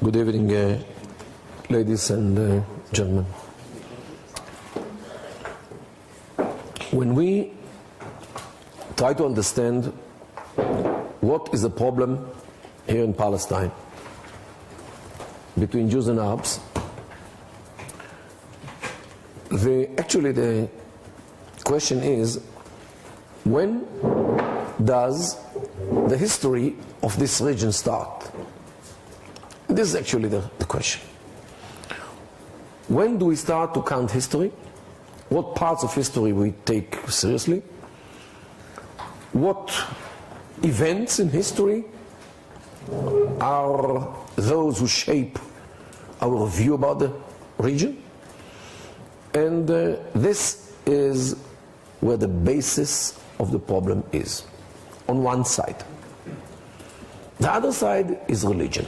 Good evening, ladies and gentlemen. When we try to understand what is the problem here in Palestine between Jews and Arabs, actually the question is, when does the history of this region start? This is actually the question. When do we start to count history? What parts of history we take seriously? What events in history are those who shape our view about the region? And this is where the basis of the problem is, on one side. The other side is religion.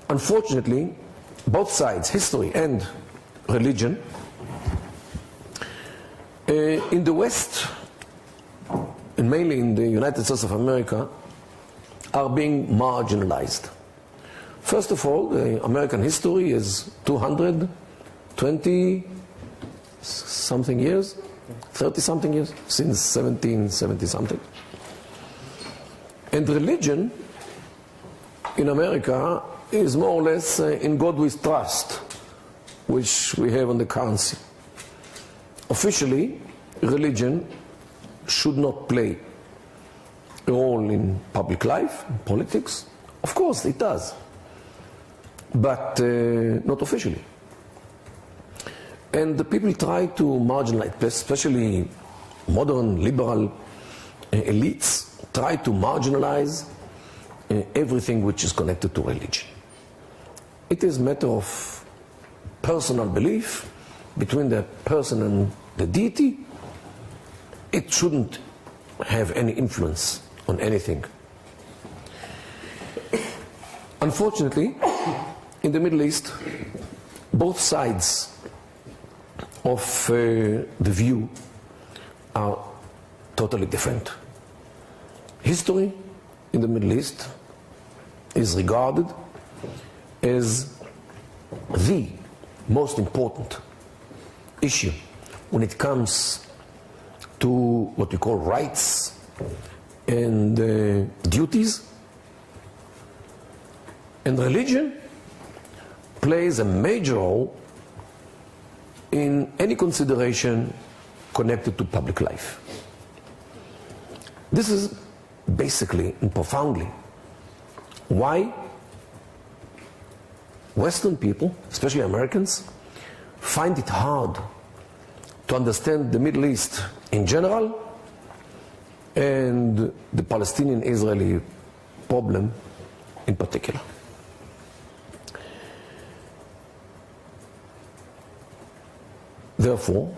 Unfortunately, both sides, history and religion, in the West, and mainly in the United States of America, are being marginalized. First of all, the American history is 220 something years, 30 something years, since 1770 something. And religion in America is more or less in God we trust, which we have on the currency. Officially, religion should not play a role in public life, in politics. Of course it does, but not officially. And the people try to marginalize, especially modern liberal elites, try to marginalize everything which is connected to religion. It is a matter of personal belief between the person and the deity. It shouldn't have any influence on anything. Unfortunately, in the Middle East, both sides of the view are totally different. History in the Middle East is regarded as the most important issue when it comes to what we call rights and duties. And religion plays a major role in any consideration connected to public life. This is basically and profoundly why Western people, especially Americans, find it hard to understand the Middle East in general and the Palestinian-Israeli problem in particular. Therefore,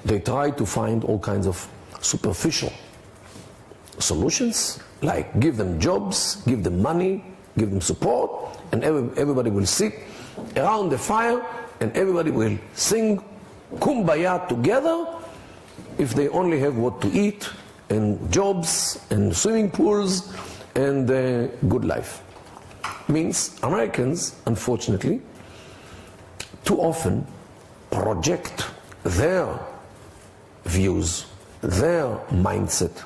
they try to find all kinds of superficial solutions, like give them jobs, give them money, give them support, and everybody will sit around the fire and everybody will sing Kumbaya together if they only have what to eat and jobs and swimming pools and good life. Means Americans, unfortunately, too often project their views, their mindset,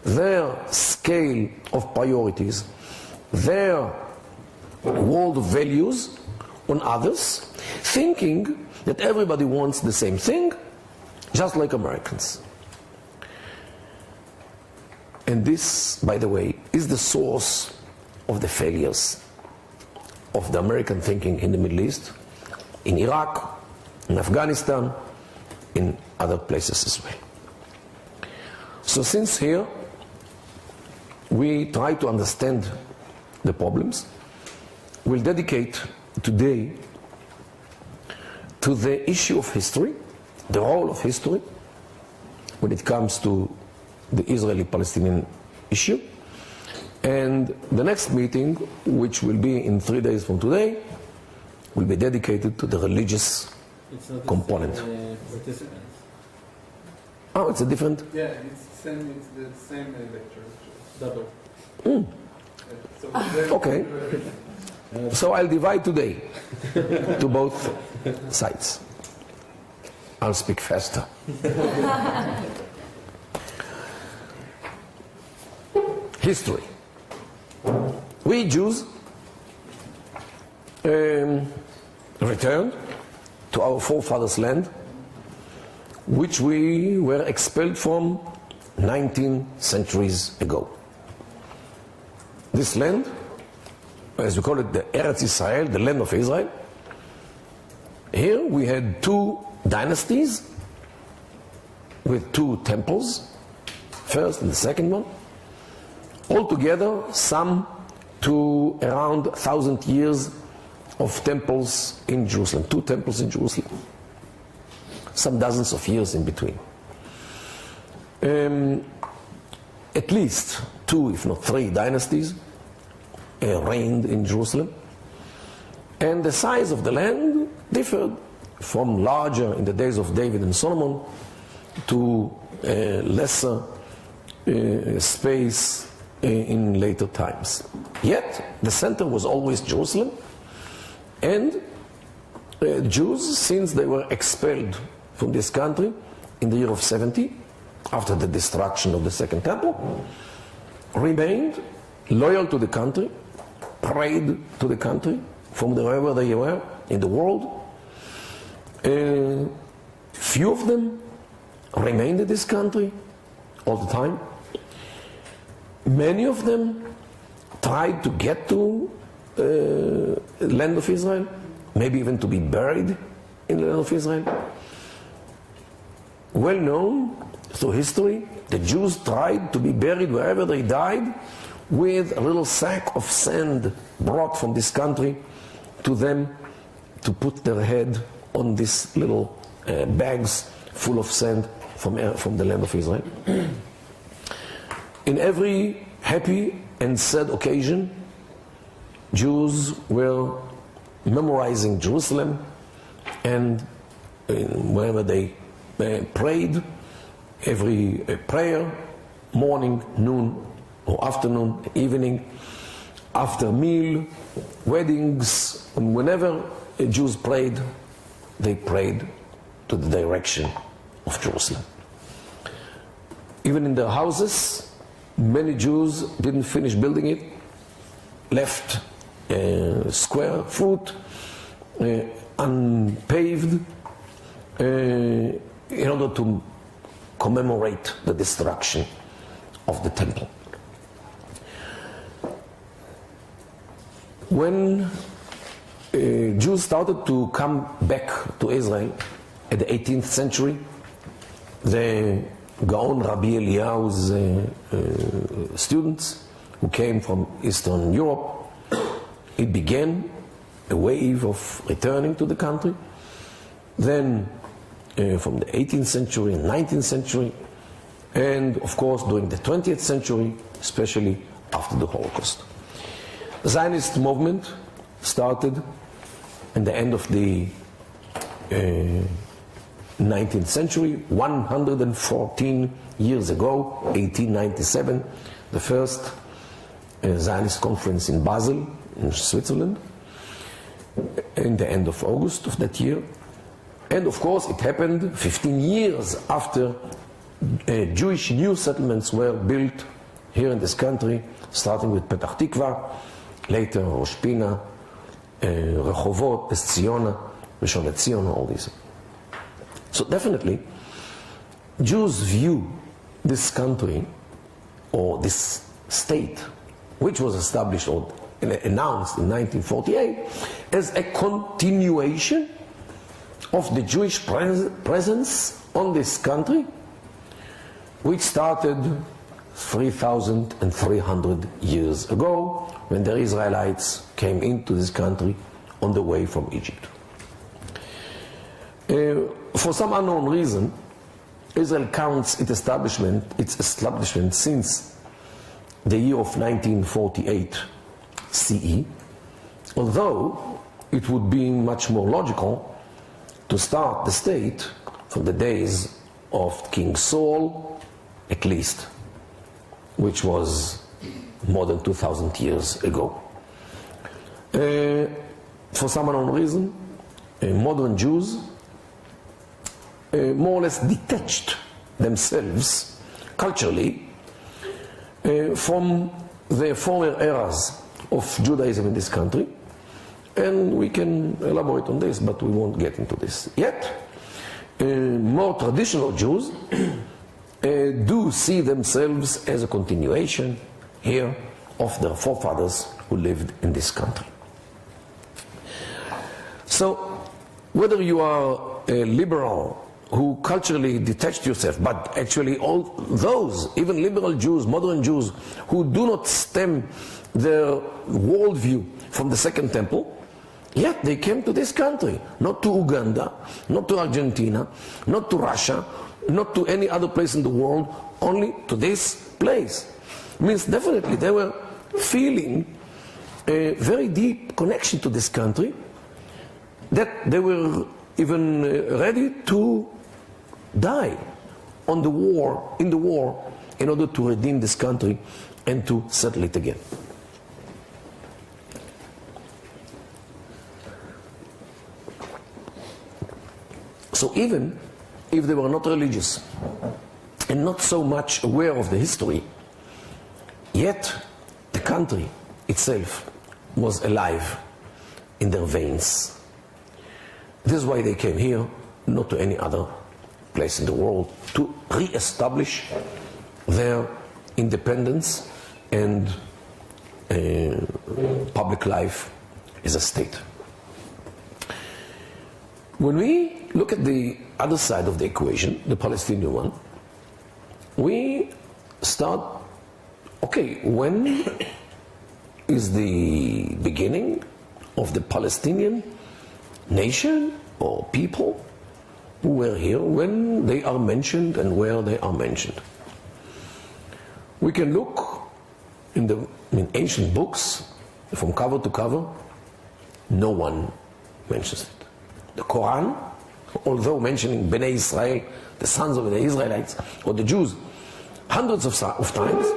their scale of priorities, their world values on others, thinking that everybody wants the same thing, just like Americans. And this, by the way, is the source of the failures of the American thinking in the Middle East, in Iraq, in Afghanistan, in other places as well. So since here we try to understand the problems, we'll dedicate today to the issue of history, the role of history when it comes to the Israeli-Palestinian issue. And the next meeting, which will be in 3 days from today, will be dedicated to the religious component. Participants. Oh, it's a different? Yeah, it's the same lecture, double. Okay. So I'll divide today to both sides. I'll speak faster. History. We Jews returned to our forefathers' land, which we were expelled from 19 centuries ago. This land, as we call it, the Eretz Israel, the land of Israel, here we had two dynasties with two temples, first and the second one. Altogether, some to around 1,000 years of temples in Jerusalem, two temples in Jerusalem, some dozens of years in between. At least two, if not three dynasties reigned in Jerusalem, and the size of the land differed from larger in the days of David and Solomon to lesser space in later times. Yet the center was always Jerusalem, and Jews, since they were expelled from this country in the year of 70 after the destruction of the second temple, remained loyal to the country, prayed to the country from wherever they were in the world. Few of them remained in this country all the time. Many of them tried to get to the land of Israel, maybe even to be buried in the land of Israel. Well known through history, the Jews tried to be buried wherever they died with a little sack of sand brought from this country to them to put their head on these little bags full of sand from the land of Israel. In every happy and sad occasion, Jews were memorizing Jerusalem, and whenever they prayed, every prayer, morning, noon, or afternoon, evening, after meal, weddings, and whenever Jews prayed, they prayed to the direction of Jerusalem. Even in their houses, many Jews didn't finish building it, left square foot, unpaved, in order to commemorate the destruction of the temple. When Jews started to come back to Israel at the 18th century, the Gaon Rabbi Eliyahu's students who came from Eastern Europe, it began a wave of returning to the country. Then from the 18th century and 19th century, and of course during the 20th century, especially after the Holocaust. The Zionist movement started in the end of the 19th century, 114 years ago, 1897, the first Zionist conference in Basel, in Switzerland, in the end of August of that year. And of course it happened 15 years after Jewish new settlements were built here in this country, starting with Petach Tikva, later Rosh Pina, Rehovot, Es Ziona, Rishon LeZion, all these. So definitely, Jews view this country or this state, which was established or announced in 1948, as a continuation of the Jewish presence on this country, which started 3,300 years ago, when the Israelites came into this country on the way from Egypt. For some unknown reason, Israel counts its establishment since the year of 1948 CE, although it would be much more logical to start the state from the days of King Saul, at least, which was more than 2,000 years ago. For some unknown reason, modern Jews more or less detached themselves culturally from the former eras of Judaism in this country, and we can elaborate on this, but we won't get into this yet. More traditional Jews do see themselves as a continuation here of their forefathers who lived in this country. So whether you are a liberal who culturally detached yourself, but actually all those, even liberal Jews, modern Jews, who do not stem their worldview from the Second Temple, yet they came to this country, not to Uganda, not to Argentina, not to Russia, not to any other place in the world, only to this place. Means definitely they were feeling a very deep connection to this country, that they were even ready to die on the war, in the war, in order to redeem this country and to settle it again. So even if they were not religious and not so much aware of the history, yet the country itself was alive in their veins. This is why they came here, not to any other place in the world, to re-establish their independence and public life as a state. When we look at the other side of the equation, the Palestinian one, we start, okay, when is the beginning of the Palestinian nation or people who were here, when they are mentioned and where they are mentioned? We can look in ancient books, from cover to cover, no one mentions it. The Quran, although mentioning Bnei Israel, the sons of the Israelites, or the Jews, hundreds of times,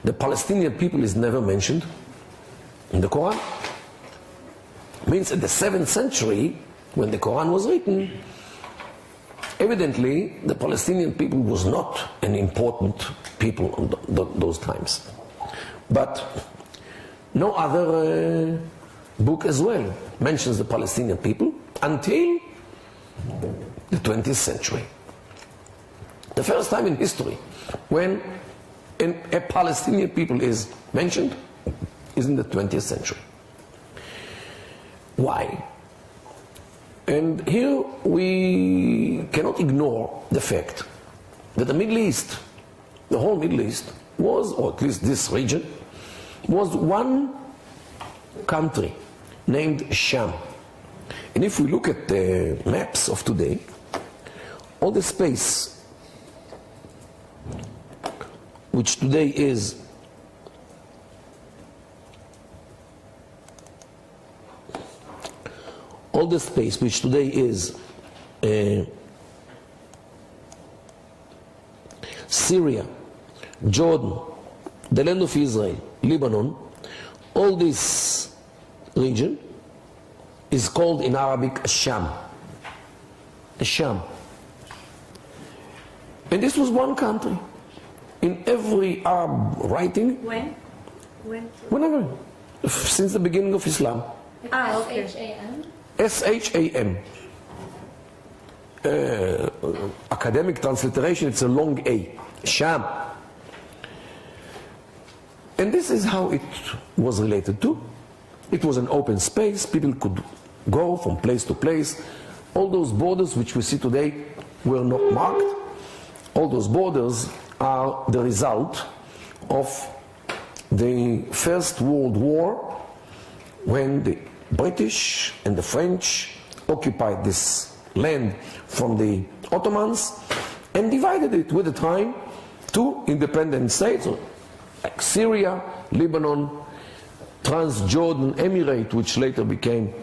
the Palestinian people is never mentioned in the Quran. Means in the 7th century, when the Quran was written, evidently the Palestinian people was not an important people in those times. But no other book as well mentions the Palestinian people until the 20th century. The first time in history when a Palestinian people is mentioned is in the 20th century. Why? And here we cannot ignore the fact that the Middle East, the whole Middle East was, or at least this region, was one country named Sham. And if we look at the maps of today, all the space which today is Syria, Jordan, the land of Israel, Lebanon, all this region is called in Arabic Sham. The Sham. And this was one country. In every Arab writing, whenever, since the beginning of Islam. Okay. S-H-A-M. Academic transliteration, it's a long A. Sham. And this is how it was related to. It was an open space. People could go from place to place. All those borders which we see today were not marked. All those borders are the result of the First World War, when the British and the French occupied this land from the Ottomans and divided it with the time to independent states like Syria, Lebanon, Transjordan Emirate, which later became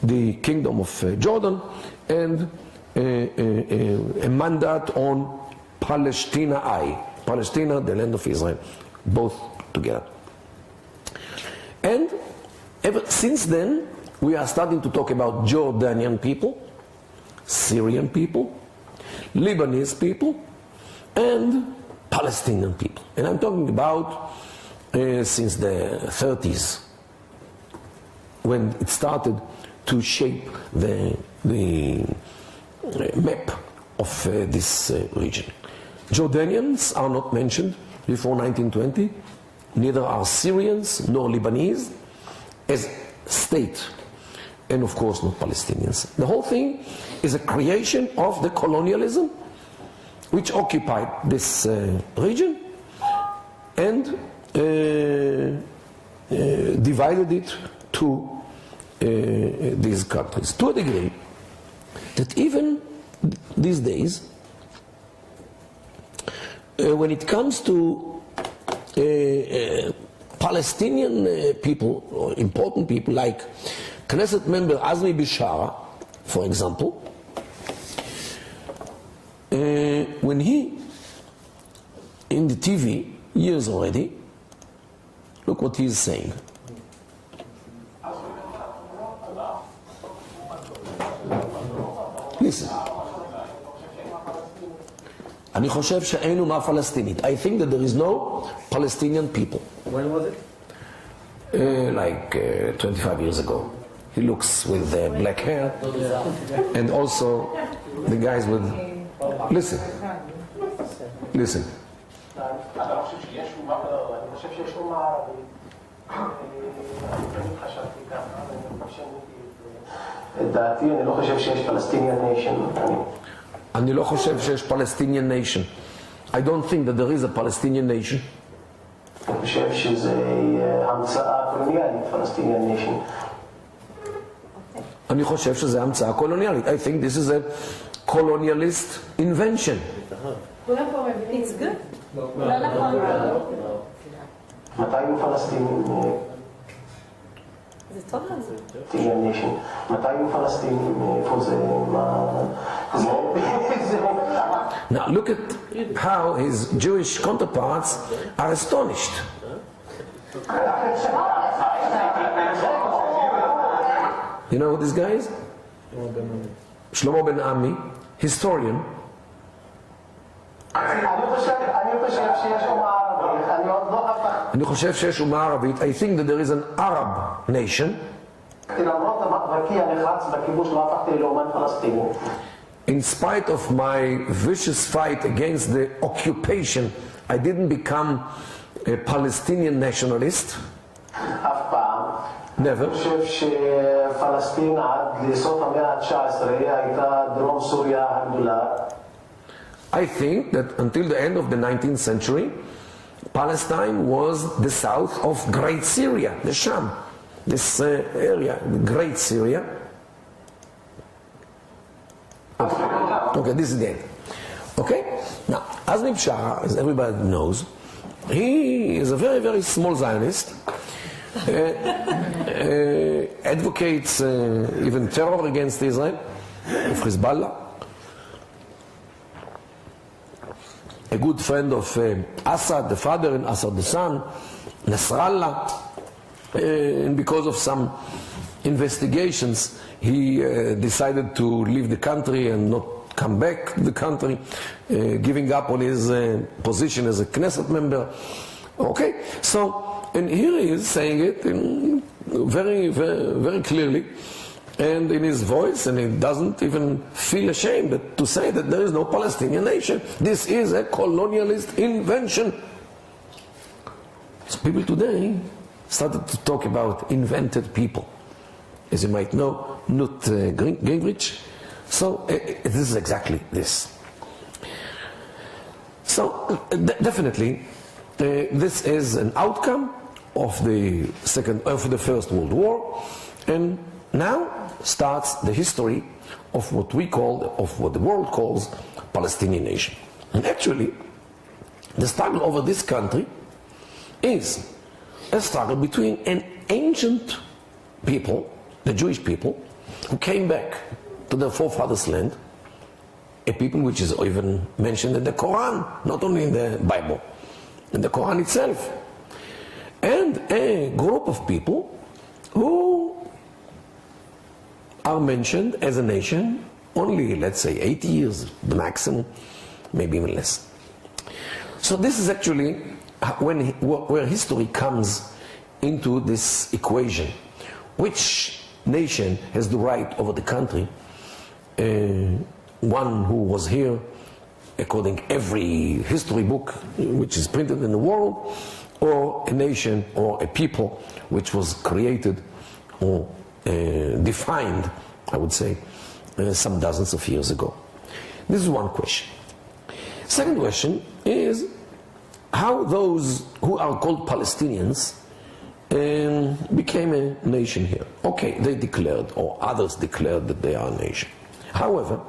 the Kingdom of Jordan, and a mandate on Palestina, the land of Israel, both together. And ever since then, we are starting to talk about Jordanian people, Syrian people, Lebanese people, and Palestinian people. And I'm talking about since the 30s, when it started to shape the map of this region. Jordanians are not mentioned before 1920, neither are Syrians nor Lebanese as state, and of course not Palestinians. The whole thing is a creation of the colonialism which occupied this region and divided it to these countries, to a degree that even these days, when it comes to Palestinian people, or important people like Knesset member Azmi Bishara, for example, when he, in the TV, years already, look what he is saying. Listen. אני חושב שאין אומה פלסטינית. I think that there is no Palestinian people. When was it? Like 25 years ago. He looks with black hair, and also the guys with... Listen. Listen. לדעתי, אני לא חושב שיש Palestinian nation. אני לא חושב שיש Palestinian nation. I don't think that there is a Palestinian nation. אני חושב שזה המצאה קולוניאלית, Palestinian nation. אני חושב שזה המצאה קולוניאלית. I think this is a colonialist invention. It's good. לא נכון. מתי היו פלסטינים? זה טוב לזה. Palestinian nation. מתי היו פלסטינים? איפה זה? Now look at how his Jewish counterparts are astonished. You know who this guy is? Shlomo Ben Ami, historian. אני חושב שיש אומה ערבית. I think that there is an Arab nation. In spite of my vicious fight against the occupation, I didn't become a Palestinian nationalist. Never. I think that until the end of the 19th century, Palestine was the south of Great Syria, the Sham, this area, Great Syria. Okay, this is the end. Okay? Now, Azmi Bishara, as everybody knows, he is a very, very small Zionist, advocates even terror against Israel, of Hezbollah, a good friend of Assad, the father, and Assad, the son, Nasrallah, and because of some investigations, he decided to leave the country and not come back to the country, giving up on his position as a Knesset member. Okay, so, and here he is saying it very, very, very clearly, and in his voice, and he doesn't even feel ashamed to say that there is no Palestinian nation. This is a colonialist invention. So people today started to talk about invented people. As you might know, Newt Gingrich. So this is exactly this. So definitely, this is an outcome of the First World War, and now starts the history of what the world calls Palestinian nation. And actually, the struggle over this country is a struggle between an ancient people, the Jewish people, who came back to their forefathers' land, a people which is even mentioned in the Quran, not only in the Bible. in the Quran itself, and a group of people who are mentioned as a nation only, let's say, 80 years, the maximum, maybe even less. So this is actually where history comes into this equation. Which nation has the right over the country? One who was here according to every history book which is printed in the world, or a nation or a people which was created or defined, I would say, some dozens of years ago. This is one question. Second question is how those who are called Palestinians became a nation here. Okay, they declared, or others declared, that they are a nation. However,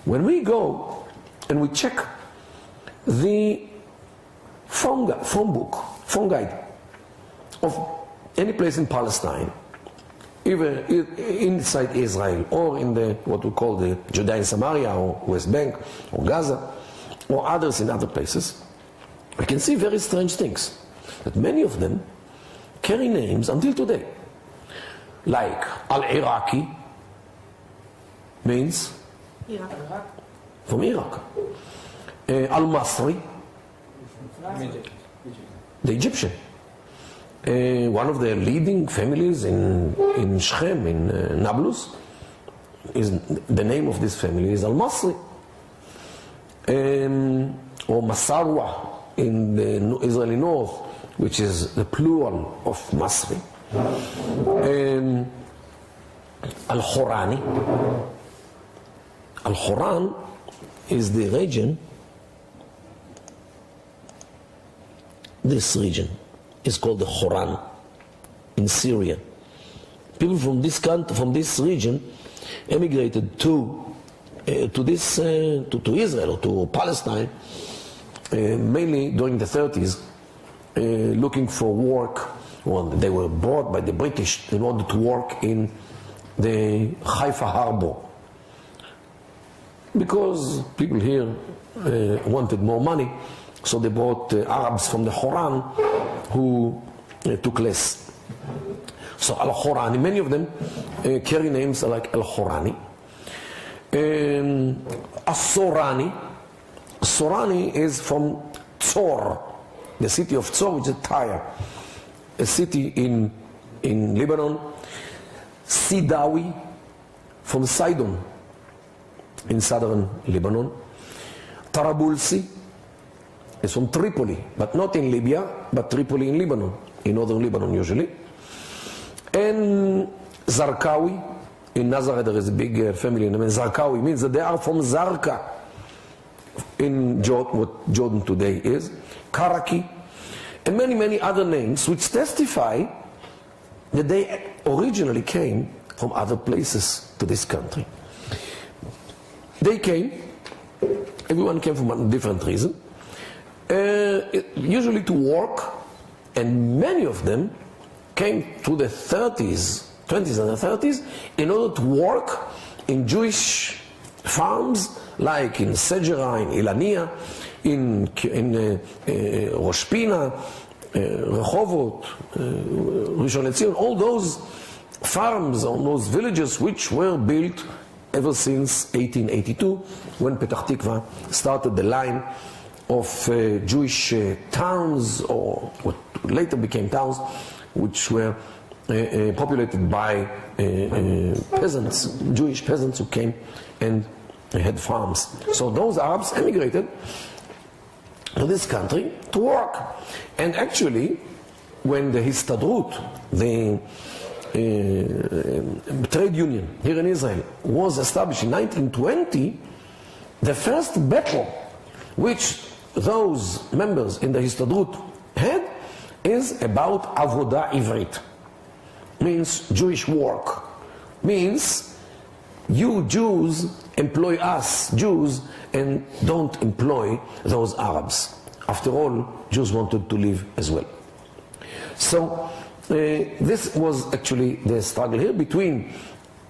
when we go and we check the phone guide of any place in Palestine, either inside Israel or in the what we call the Judea and Samaria or West Bank or Gaza or others in other places, we can see very strange things. That many of them carry names until today. Like Al-Iraqi means Iraq. from Iraq. Al-Masri, the Egyptian. One of the leading families in Shechem, in Nablus, is the name of this family is Al-Masri. Or Masarwa in the Israeli north, which is the plural of Masri. Al-Khorani. Al-Khoran is the region, this region is called the Khoran in Syria. People from this country, from this region, emigrated to Israel, to Palestine, mainly during the 30s, looking for work. Well, they were brought by the British in order to work in the Haifa harbor, because people here wanted more money, so they brought Arabs from the Khoran who took less. So Al-Khorani, many of them carry names like Al-Khorani. As-Sorani. Sorani is from Tzor, the city of Tzor, which is Tyre, a city in Lebanon. Sidawi, from Sidon, in southern Lebanon. Tarabulsi is from Tripoli, but not in Libya, but Tripoli in Lebanon, in northern Lebanon usually. And Zarqawi, in Nazareth there is a big family name. Zarqawi means that they are from Zarqa, in Jordan, what Jordan today is. Karaki, and many, many other names which testify that they originally came from other places to this country. They came, everyone came from a different reason, usually to work, and many of them came through the 20s and the 30s, in order to work in Jewish farms, like in Sejera, in Ilania, in Rosh Pina, Rehovot, Rishon LeZion, all those farms, all those villages which were built ever since 1882, when Petah Tikva started the line of Jewish towns, or what later became towns, which were populated by peasants, Jewish peasants who came and had farms. So those Arabs emigrated to this country to work. And actually, when the Histadrut, the trade union here in Israel, was established in 1920, the first battle which those members in the Histadrut had is about Avodah Ivrit. Means Jewish work. Means you Jews employ us Jews and don't employ those Arabs. After all, Jews wanted to live as well. So this was actually the struggle here between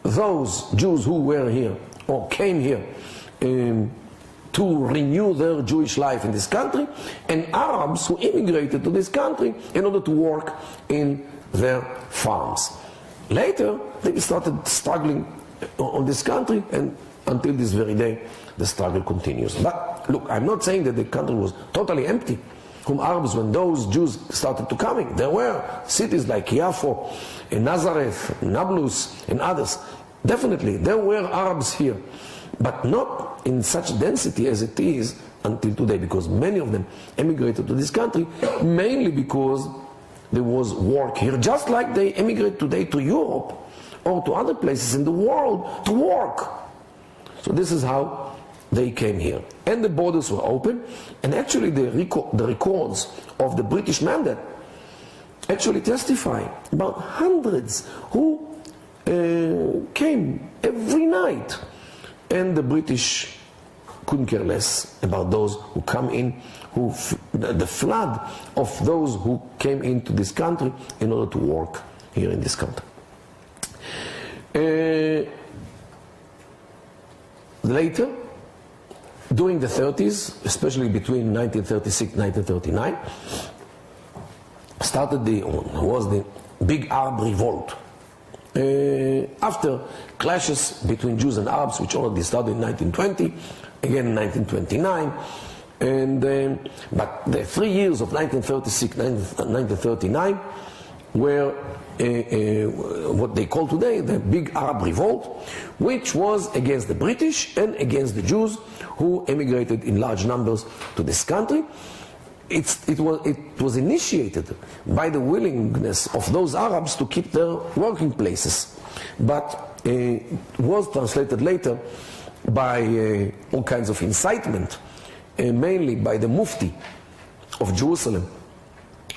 those Jews who were here or came here to renew their Jewish life in this country, and Arabs who immigrated to this country in order to work in their farms. Later, they started struggling on this country, and until this very day, the struggle continues. But look, I'm not saying that the country was totally empty from Arabs when those Jews started to coming. There were cities like Yafo, and Nazareth, Nablus, and others. Definitely, there were Arabs here, but not in such density as it is until today, because many of them emigrated to this country mainly because there was work here, just like they emigrate today to Europe or to other places in the world to work. So this is how they came here. And the borders were open, and actually the records of the British mandate actually testify about hundreds who came every night, and the British couldn't care less about those who come in, the flood of those who came into this country in order to work here in this country. Later, during the 30s, especially between 1936 and 1939, was the big Arab revolt. After clashes between Jews and Arabs, which already started in 1920, again in 1929, but the 3 years of 1936 and 1939 were what they call today the big Arab revolt, which was against the British and against the Jews who emigrated in large numbers to this country. It was initiated by the willingness of those Arabs to keep their working places, but was translated later by all kinds of incitement, mainly by the Mufti of Jerusalem,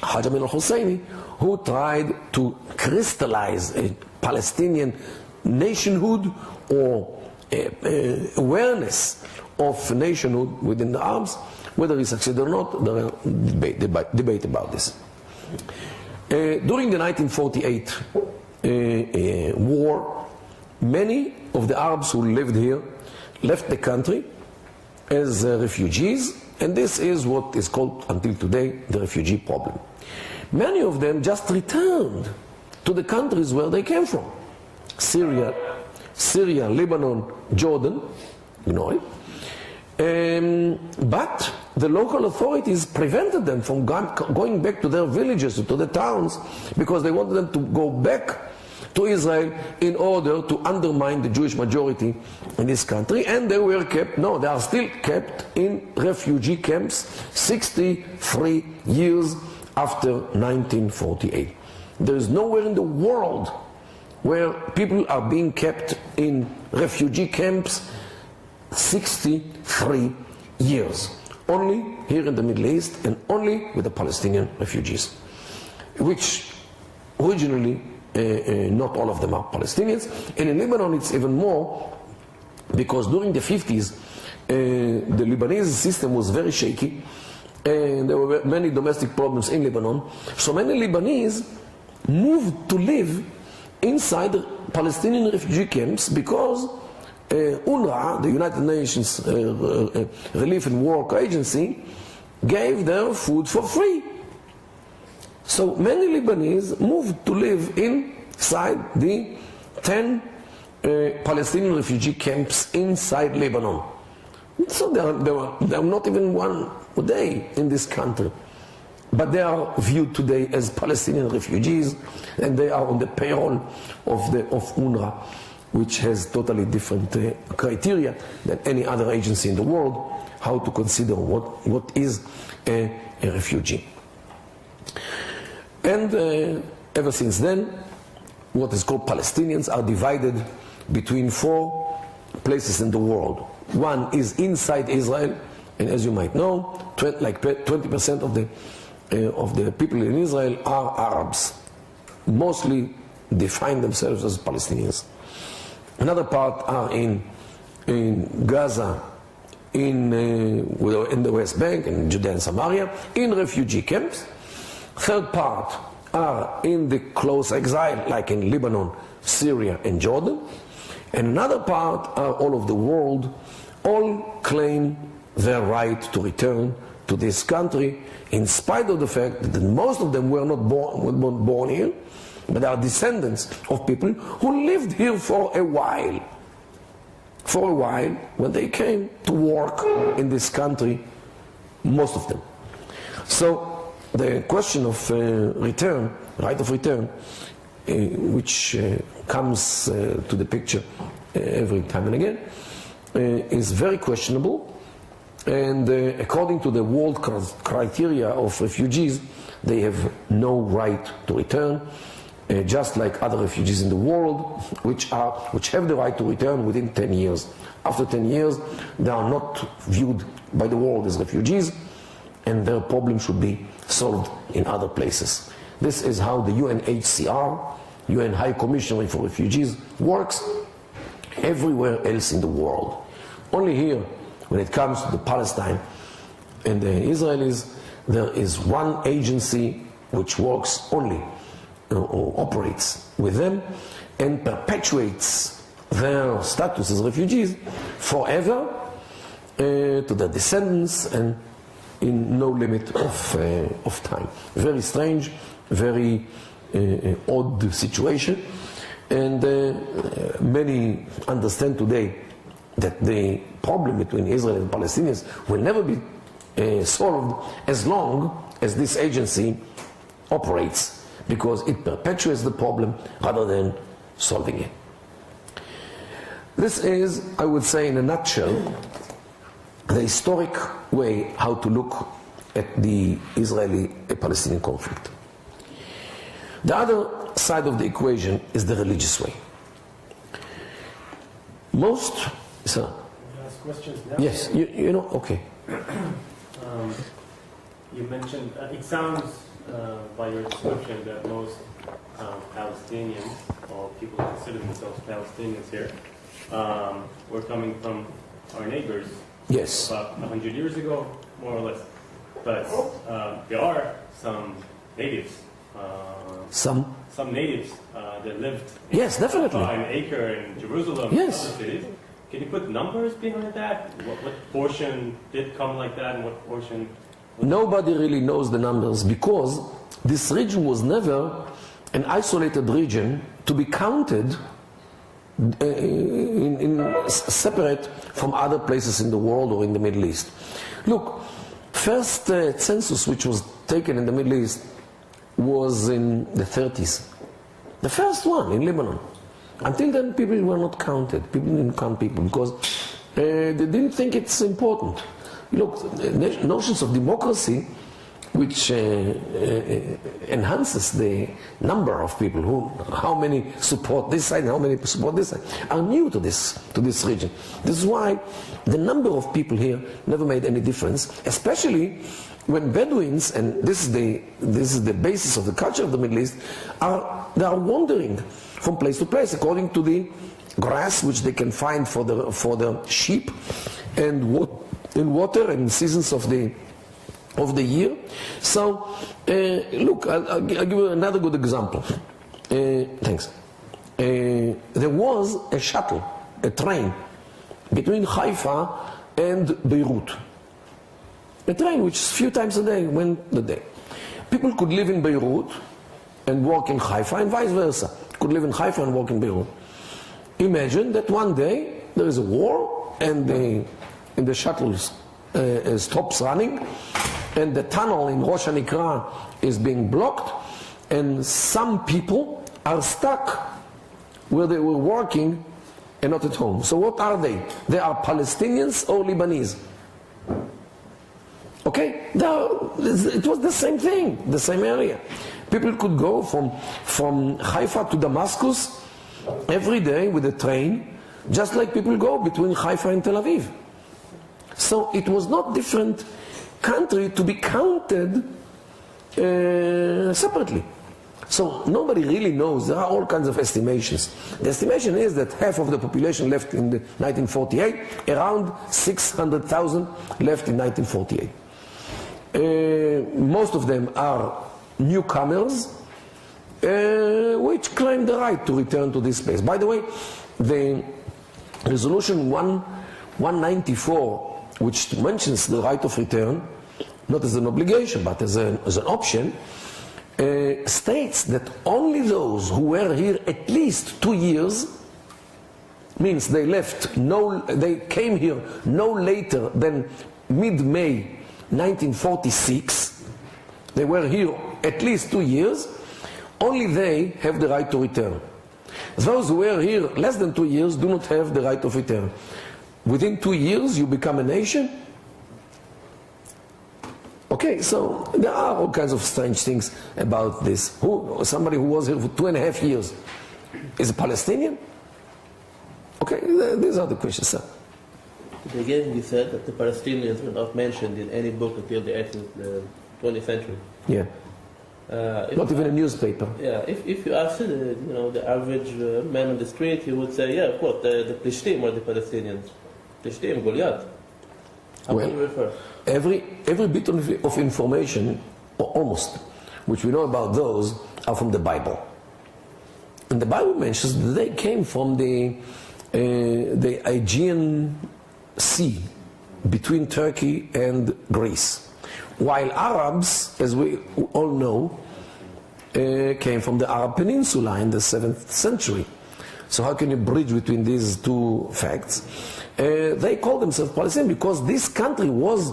Hajj Amin al-Husseini, who tried to crystallize a Palestinian nationhood or awareness of nationhood within the Arabs. Whether he succeeded or not, there are debate about this. During the 1948 war, many of the Arabs who lived here left the country as refugees, and this is what is called until today the refugee problem. Many of them just returned to the countries where they came from: Syria, Lebanon, Jordan, you know it. But the local authorities prevented them from going back to their villages, to the towns, because they wanted them to go back to Israel in order to undermine the Jewish majority in this country. And they were kept, no, they are still kept in refugee camps 63 years after 1948. There is nowhere in the world where people are being kept in refugee camps 63 years. Only here in the Middle East, and only with the Palestinian refugees, which originally not all of them are Palestinians. And in Lebanon it's even more, because during the 50s the Lebanese system was very shaky, and there were many domestic problems in Lebanon. So many Lebanese moved to live inside the Palestinian refugee camps because UNRWA, the United Nations Relief and Work Agency, gave their food for free. So many Lebanese moved to live inside the 10 Palestinian refugee camps inside Lebanon. So there are not even one day in this country, but they are viewed today as Palestinian refugees, and they are on the payroll of UNRWA, which has totally different criteria than any other agency in the world, how to consider what is a refugee. And ever since then, what is called Palestinians are divided between 4 places in the world. One is inside Israel, and as you might know, like 20% of the people in Israel are Arabs. Mostly define themselves as Palestinians. Another part are in Gaza, in the West Bank, in Judea and Samaria, in refugee camps. Third part are in the close exile, like in Lebanon, Syria, and Jordan. And another part are all over the world. All claim their right to return to this country, in spite of the fact that most of them were not born here, but are descendants of people who lived here for a while. For a while, when they came to work in this country, most of them. So the question of return, right of return, which comes to the picture every time and again, is very questionable. And according to the world criteria of refugees, they have no right to return, just like other refugees in the world, which have the right to return within 10 years. After 10 years, they are not viewed by the world as refugees, and their problem should be solved in other places. This is how the UNHCR, UN High Commissioner for Refugees, works everywhere else in the world. Only here, when it comes to the Palestine and the Israelis, there is one agency which works only, or operates with them, and perpetuates their status as refugees forever to their descendants and in no limit of time. Very strange, very odd situation, and many understand today that the problem between Israel and Palestinians will never be solved as long as this agency operates, because it perpetuates the problem rather than solving it. This is, I would say in a nutshell, the historic way how to look at the Israeli-Palestinian conflict. The other side of the equation is the religious way. Most, sir? Ask questions now? Yes, you know, okay. You mentioned, it sounds by your description that most Palestinians, or people who consider themselves Palestinians here, were coming from our neighbors. Yes. About 100 years ago, more or less. But there are some natives. Some natives that lived yes, definitely. in Acre in Jerusalem, yes. Other cities. Can you put numbers behind that? What portion did come like that, and what portion? Nobody really knows the numbers, because this region was never an isolated region to be counted separate from other places in the world or in the Middle East. Look, first census which was taken in the Middle East was in the 30s. The first one in Lebanon. Until then, people were not counted. People didn't count people because they didn't think it's important. Look, notions of democracy, which enhances the number of people how many support this side and how many support this side, are new to this region. This is why the number of people here never made any difference, especially when Bedouins, and this is the basis of the culture of the Middle East, they are wandering from place to place according to the grass which they can find for the sheep, and water and seasons of the year. So look, I'll give you another good example. Thanks. There was a shuttle, a train between Haifa and Beirut. A train which a few times a day went a day. People could live in Beirut and work in Haifa, and vice versa. Could live in Haifa and work in Beirut. Imagine that one day there is a war and the shuttle stops running, and the tunnel in Rosh Hanikra is being blocked, and some people are stuck where they were working and not at home. So what are they? They are Palestinians or Lebanese? Okay, it was the same thing, the same area. People could go from Haifa to Damascus every day with a train, just like people go between Haifa and Tel Aviv. So it was not different country to be counted separately. So nobody really knows. There are all kinds of estimations. The estimation is that half of the population left in 1948, around 600,000 left in 1948. Most of them are newcomers which claim the right to return to this place. By the way, the resolution 194 which mentions the right of return, not as an obligation, but as an option, states that only those who were here at least 2 years, means they they came here no later than mid-May 1946, they were here at least 2 years, only they have the right to return. Those who were here less than 2 years do not have the right of return. Within 2 years you become a nation. Okay, so there are all kinds of strange things about this. Somebody who was here for 2.5 years is a Palestinian? Okay, these are the questions, sir. Again, you said that the Palestinians were not mentioned in any book until the 20th century. Yeah. Not even a newspaper. Yeah, if you ask the average man on the street, he would say, yeah, what, the Plishtim or the Palestinians? Plishtim, Goliath. How can you refer? Every bit of information, or almost, which we know about those, are from the Bible. And the Bible mentions that they came from the Aegean Sea, between Turkey and Greece. While Arabs, as we all know, came from the Arab Peninsula in the 7th century. So how can you bridge between these two facts? They call themselves Palestinians because this country was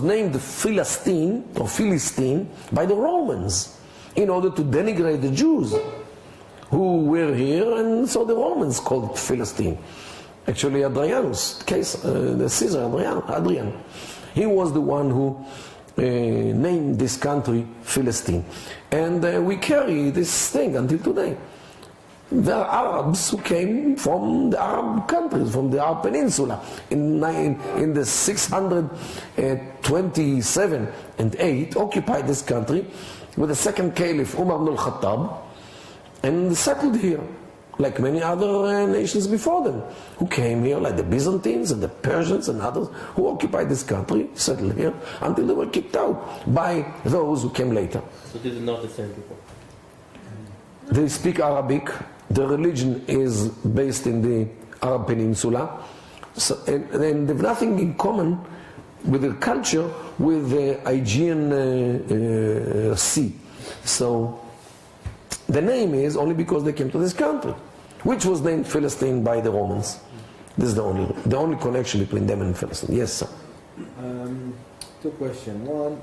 named Philistine or Philistine by the Romans in order to denigrate the Jews who were here, and so the Romans called it Philistine. Actually, Adrianus case, the Caesar Adrian, he was the one who named this country Philistine, and we carry this thing until today. There are Arabs who came from the Arab countries, from the Arab Peninsula in the 627 and 8, occupied this country with the second caliph Umar ibn al-Khattab, and settled here, like many other nations before them, who came here, like the Byzantines and the Persians and others, who occupied this country, settled here, until they were kicked out by those who came later. So this is not the same people? They speak Arabic. The religion is based in the Arab Peninsula, so, and they have nothing in common with the culture with the Aegean Sea. So the name is only because they came to this country, which was named Philistine by the Romans. This is the only connection between them and Philistine. Yes, sir. Two questions. One,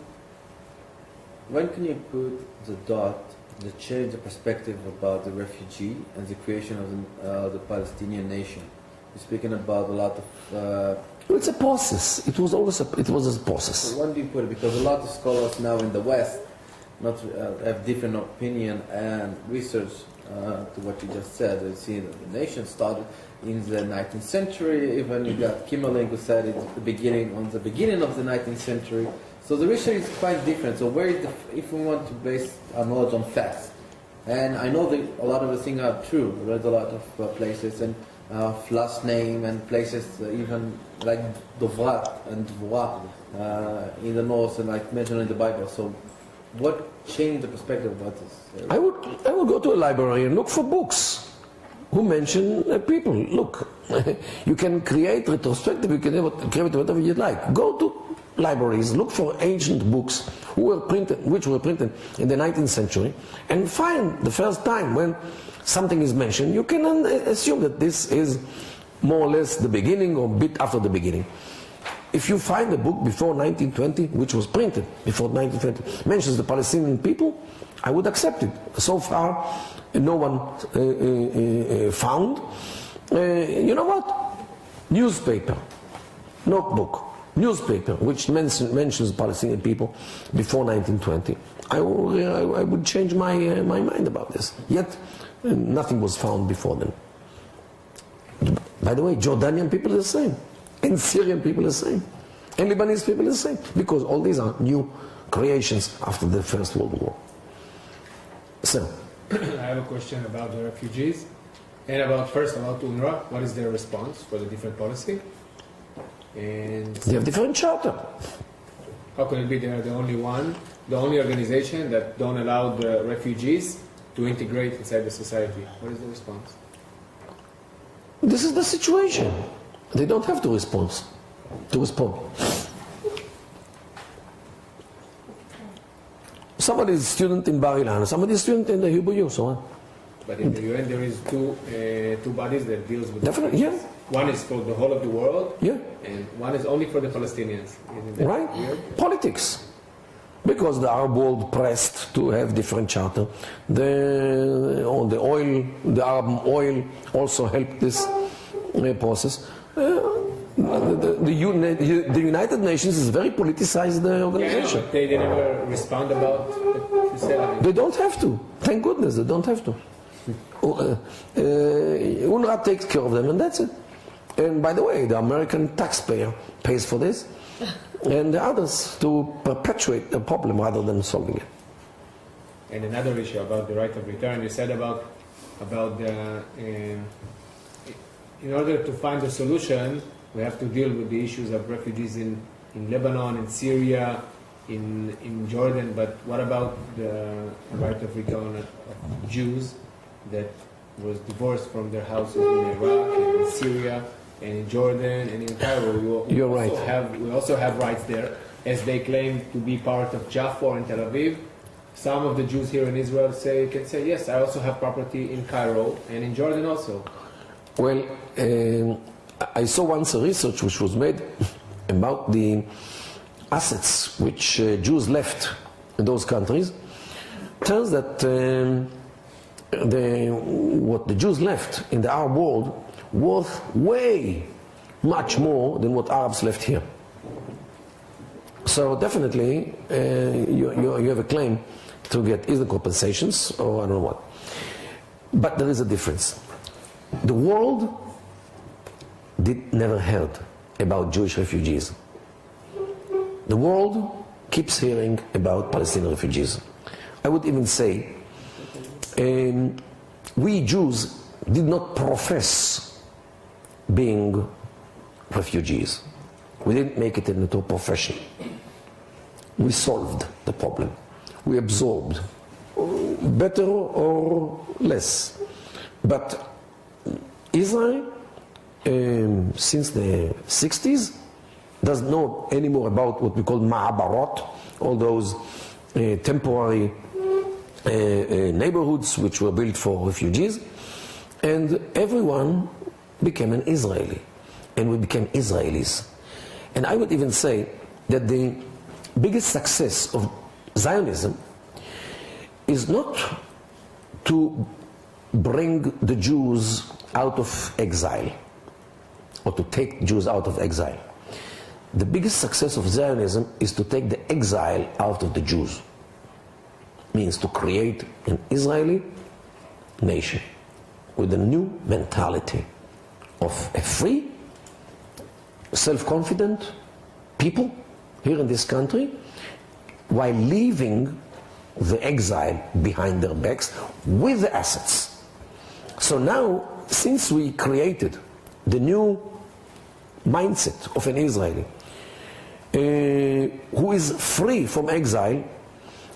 when can you put the change the perspective about the refugee and the creation of the Palestinian nation? You're speaking about a lot of... It's a process. It was a process. So when do you put it? Because a lot of scholars now in the West have different opinion and research to what you just said. They see that the nation started in the 19th century. Even you got Kimmerling who said it's the beginning of the 19th century. So the research is quite different. So where is if we want to base our knowledge on facts, and I know that a lot of the things are true. I read a lot of places and last name and places even like Dovrat and Dvorah in the north and like mentioned in the Bible. So what changed the perspective about this? I would go to a library and look for books who mention people. Look, you can create retrospective. You can create whatever you like. Go to libraries, look for ancient books which were printed in the 19th century, and find the first time when something is mentioned. You can assume that this is more or less the beginning or a bit after the beginning. If you find a book before 1920, which was printed before 1920, mentions the Palestinian people, I would accept it. So far, no one found. You know what? Newspaper, notebook, newspaper, which mentions Palestinian people before 1920. I would change my mind about this. Yet, nothing was found before then. By the way, Jordanian people are the same. And Syrian people are the same. And Lebanese people are the same. Because all these are new creations after the First World War. So, I have a question about the refugees. And first about UNRWA. What is their response for the different policy? And they have different charter. How can it be they are the only organization that don't allow the refugees to integrate inside the society? What is the response? This is the situation. They don't have to respond. to respond. Somebody is a student in Bar Ilan, somebody is a student in the Hebrew U, so on. But in the UN there is two bodies that deals with Definitely, the yeah. One is for the whole of the world, Yeah. and one is only for the Palestinians. Isn't that Right? weird? Politics. Because the Arab world pressed to have different charter. On the oil, the Arab oil also helped this process. The United Nations is a very politicized organization. But they never respond about what you said. They don't have to. Thank goodness they don't have to. UNRWA takes care of them and that's it. And by the way, the American taxpayer pays for this and the others to perpetuate the problem rather than solving it. And another issue about the right of return, you said about the in order to find a solution, we have to deal with the issues of refugees in Lebanon, in Syria, in Jordan. But what about the right of return of Jews that was divorced from their houses in Iraq and in Syria and in Jordan and in Cairo? You're right. We also have rights there, as they claim to be part of Jaffa and Tel Aviv. Some of the Jews here in Israel can say, yes, I also have property in Cairo and in Jordan also. Well, I saw once a research which was made about the assets which Jews left in those countries. Turns that what the Jews left in the Arab world worth way much more than what Arabs left here. So definitely you have a claim to get either compensations or I don't know what. But there is a difference. The world never heard about Jewish refugees. The world keeps hearing about Palestinian refugees. I would even say we Jews did not profess being refugees. We didn't make it into a profession. We solved the problem. We absorbed, better or less. But Israel, since the 60s, doesn't know anymore about what we call ma'abarot, all those temporary neighborhoods which were built for refugees, and everyone became an Israeli, and we became Israelis. And I would even say that the biggest success of Zionism is not to bring the Jews out of exile or to take Jews out of exile. The biggest success of Zionism is to take the exile out of the Jews. Means to create an Israeli nation with a new mentality of a free, self-confident people here in this country, while leaving the exile behind their backs with the assets. So now, since we created the new mindset of an Israeli who is free from exile,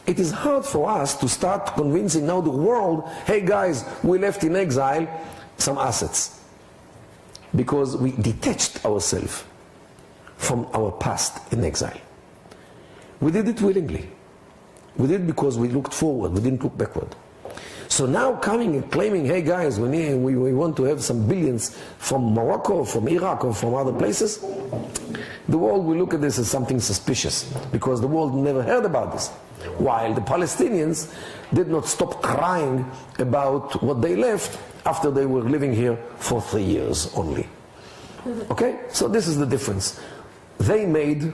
it is hard for us to start convincing now the world, hey guys, we left in exile some assets. Because we detached ourselves from our past in exile. We did it willingly. We did it because we looked forward, we didn't look backward. So now coming and claiming, hey guys, we want to have some billions from Morocco, from Iraq, or from other places, the world will look at this as something suspicious, because the world never heard about this. While the Palestinians did not stop crying about what they left after they were living here for 3 years only. Okay? So this is the difference. They made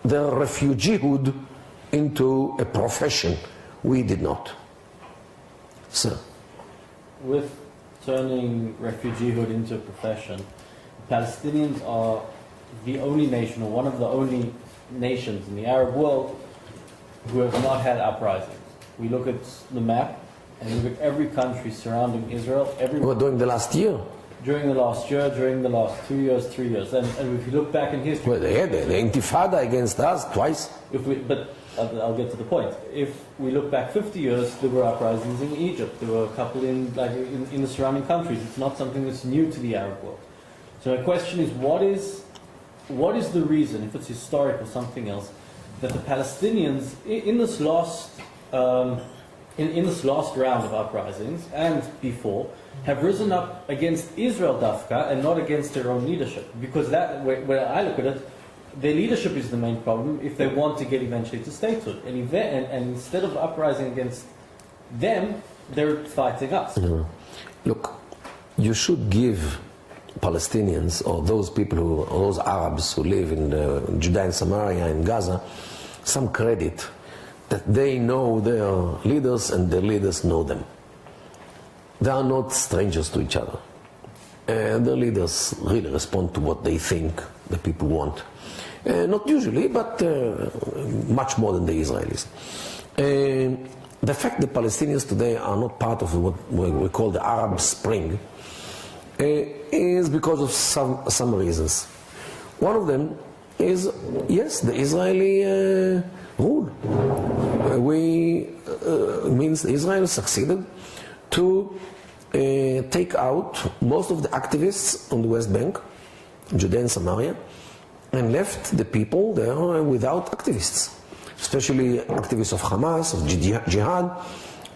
their refugeehood into a profession. We did not. Sir? With turning refugeehood into a profession, Palestinians are the only nation, or one of the only nations in the Arab world who have not had uprisings. We look at the map, and we look at every country surrounding Israel. Well, during the last year. During the last year, during the last 2 years, 3 years. And if you look back in history... Well, they had the intifada against us twice. But I'll get to the point. If we look back 50 years, there were uprisings in Egypt. There were a couple in the surrounding countries. It's not something that's new to the Arab world. So my question is, what is what is the reason, if it's historic or something else, that the Palestinians in this last in this last round of uprisings and before have risen up against Israel Dafka and not against their own leadership? Because that, where I look at it, their leadership is the main problem if they want to get eventually to statehood. And instead of uprising against them, they're fighting us. Look, you should give Palestinians or those people or those Arabs who live in Judea and Samaria and Gaza some credit that they know their leaders and their leaders know them. They are not strangers to each other. And the leaders really respond to what they think the people want. Not usually, but much more than the Israelis. The fact that Palestinians today are not part of what we call the Arab Spring is because of some reasons. One of them is, yes, the Israeli rule. Means Israel succeeded to take out most of the activists on the West Bank, Judea and Samaria, and left the people there without activists, especially activists of Hamas, of Jihad,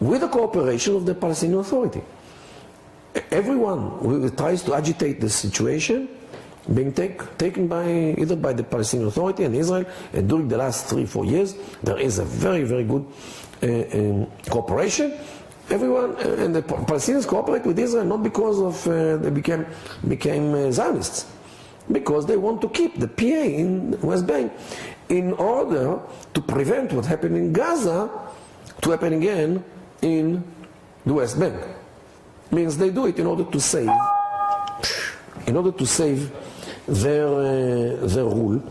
with the cooperation of the Palestinian Authority. Everyone who tries to agitate this situation being taken by either by the Palestinian Authority and Israel, and during the last 3-4 years there is a very, very good cooperation. Everyone and the Palestinians cooperate with Israel not because of they became Zionists, because they want to keep the PA in the West Bank in order to prevent what happened in Gaza to happen again in the West Bank. Means they do it in order to save their rule,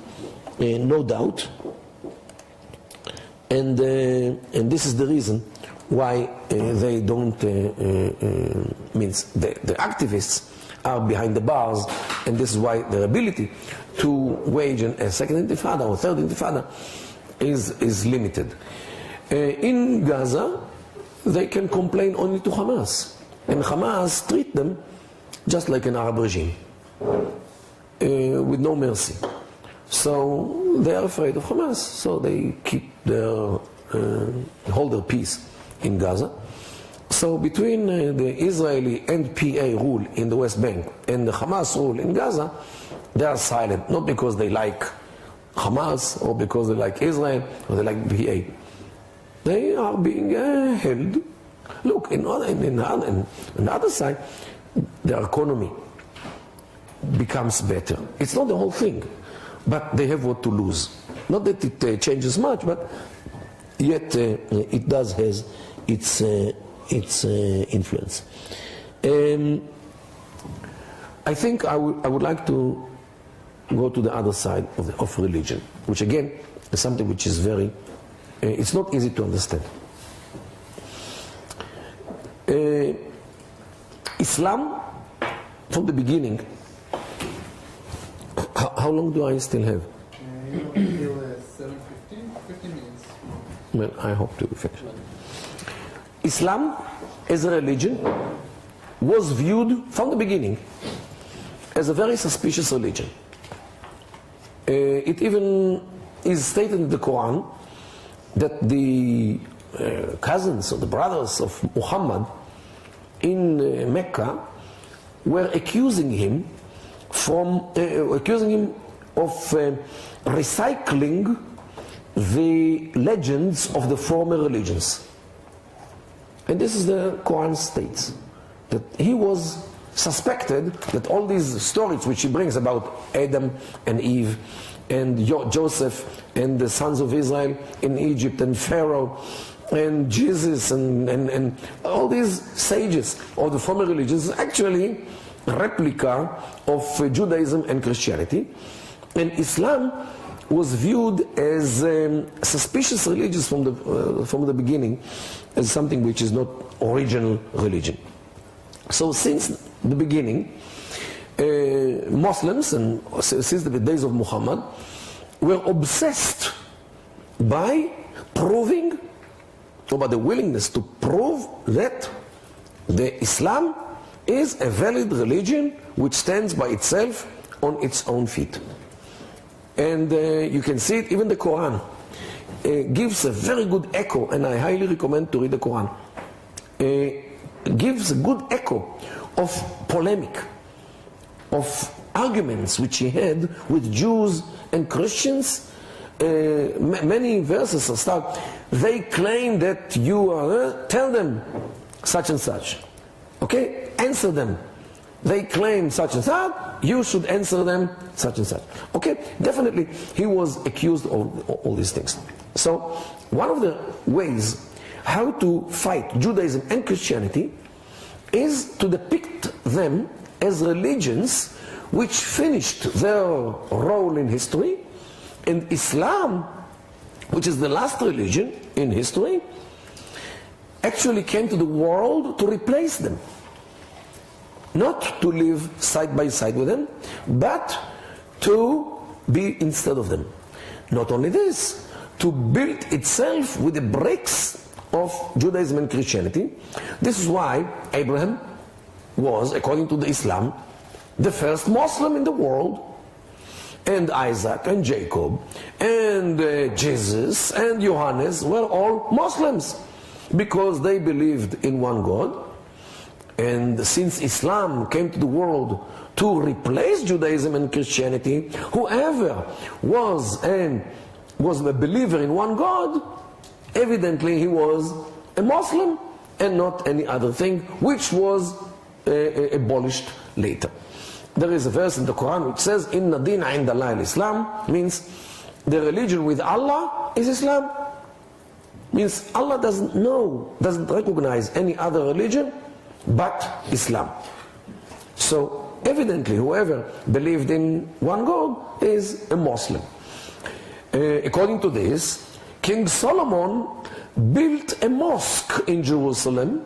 no doubt. And this is the reason why they don't means the activists are behind the bars, and this is why their ability to wage a second intifada or third intifada is limited. In Gaza, they can complain only to Hamas, and Hamas treat them just like an Arab regime, with no mercy. So they are afraid of Hamas, so they keep hold their peace in Gaza. So between the Israeli and PA rule in the West Bank and the Hamas rule in Gaza, they are silent, not because they like Hamas or because they like Israel or they like PA. They are being held. Look, on the other side, their economy becomes better. It's not the whole thing, but they have what to lose. Not that it changes much, but yet it does has its influence. I think I would like to go to the other side of religion, which again is something which is very, it's not easy to understand. Islam, from the beginning, how long do I still have? Until 7:15, 15 minutes. Well, I hope to finish. Islam as a religion was viewed from the beginning as a very suspicious religion. It even is stated in the Quran that the cousins or the brothers of Muhammad in Mecca were accusing him of recycling the legends of the former religions. And this is the Quran states, that he was suspected that all these stories which he brings about Adam and Eve and Joseph and the sons of Israel in Egypt and Pharaoh and Jesus and all these sages of the former religions is actually a replica of Judaism and Christianity. And Islam was viewed as suspicious religion from the beginning, as something which is not original religion. So since the beginning, Muslims, and since the days of Muhammad, were obsessed by proving, or by the willingness to prove, that the Islam is a valid religion which stands by itself on its own feet. And you can see it, even the Quran gives a very good echo, and I highly recommend to read the Quran. Gives a good echo of polemic, of arguments which he had with Jews and Christians. Many verses start, they claim that you are, tell them such and such. Okay? Answer them. They claim such and such, you should answer them such and such. Okay? Definitely, he was accused of all these things. So, one of the ways how to fight Judaism and Christianity is to depict them as religions which finished their role in history, and Islam, which is the last religion in history, actually came to the world to replace them. Not to live side by side with them, but to be instead of them. Not only this, to build itself with the bricks of Judaism and Christianity. This is why Abraham was, according to the Islam, the first Muslim in the world, and Isaac and Jacob and Jesus and Johannes were all Muslims because they believed in one God. And since Islam came to the world to replace Judaism and Christianity, whoever was a believer in one God, evidently he was a Muslim and not any other thing, which was abolished later. There is a verse in the Quran which says, Inna dina inda Allah al-Islam, means the religion with Allah is Islam. Means Allah doesn't recognize any other religion but Islam. So evidently whoever believed in one God is a Muslim. According to this, King Solomon built a mosque in Jerusalem.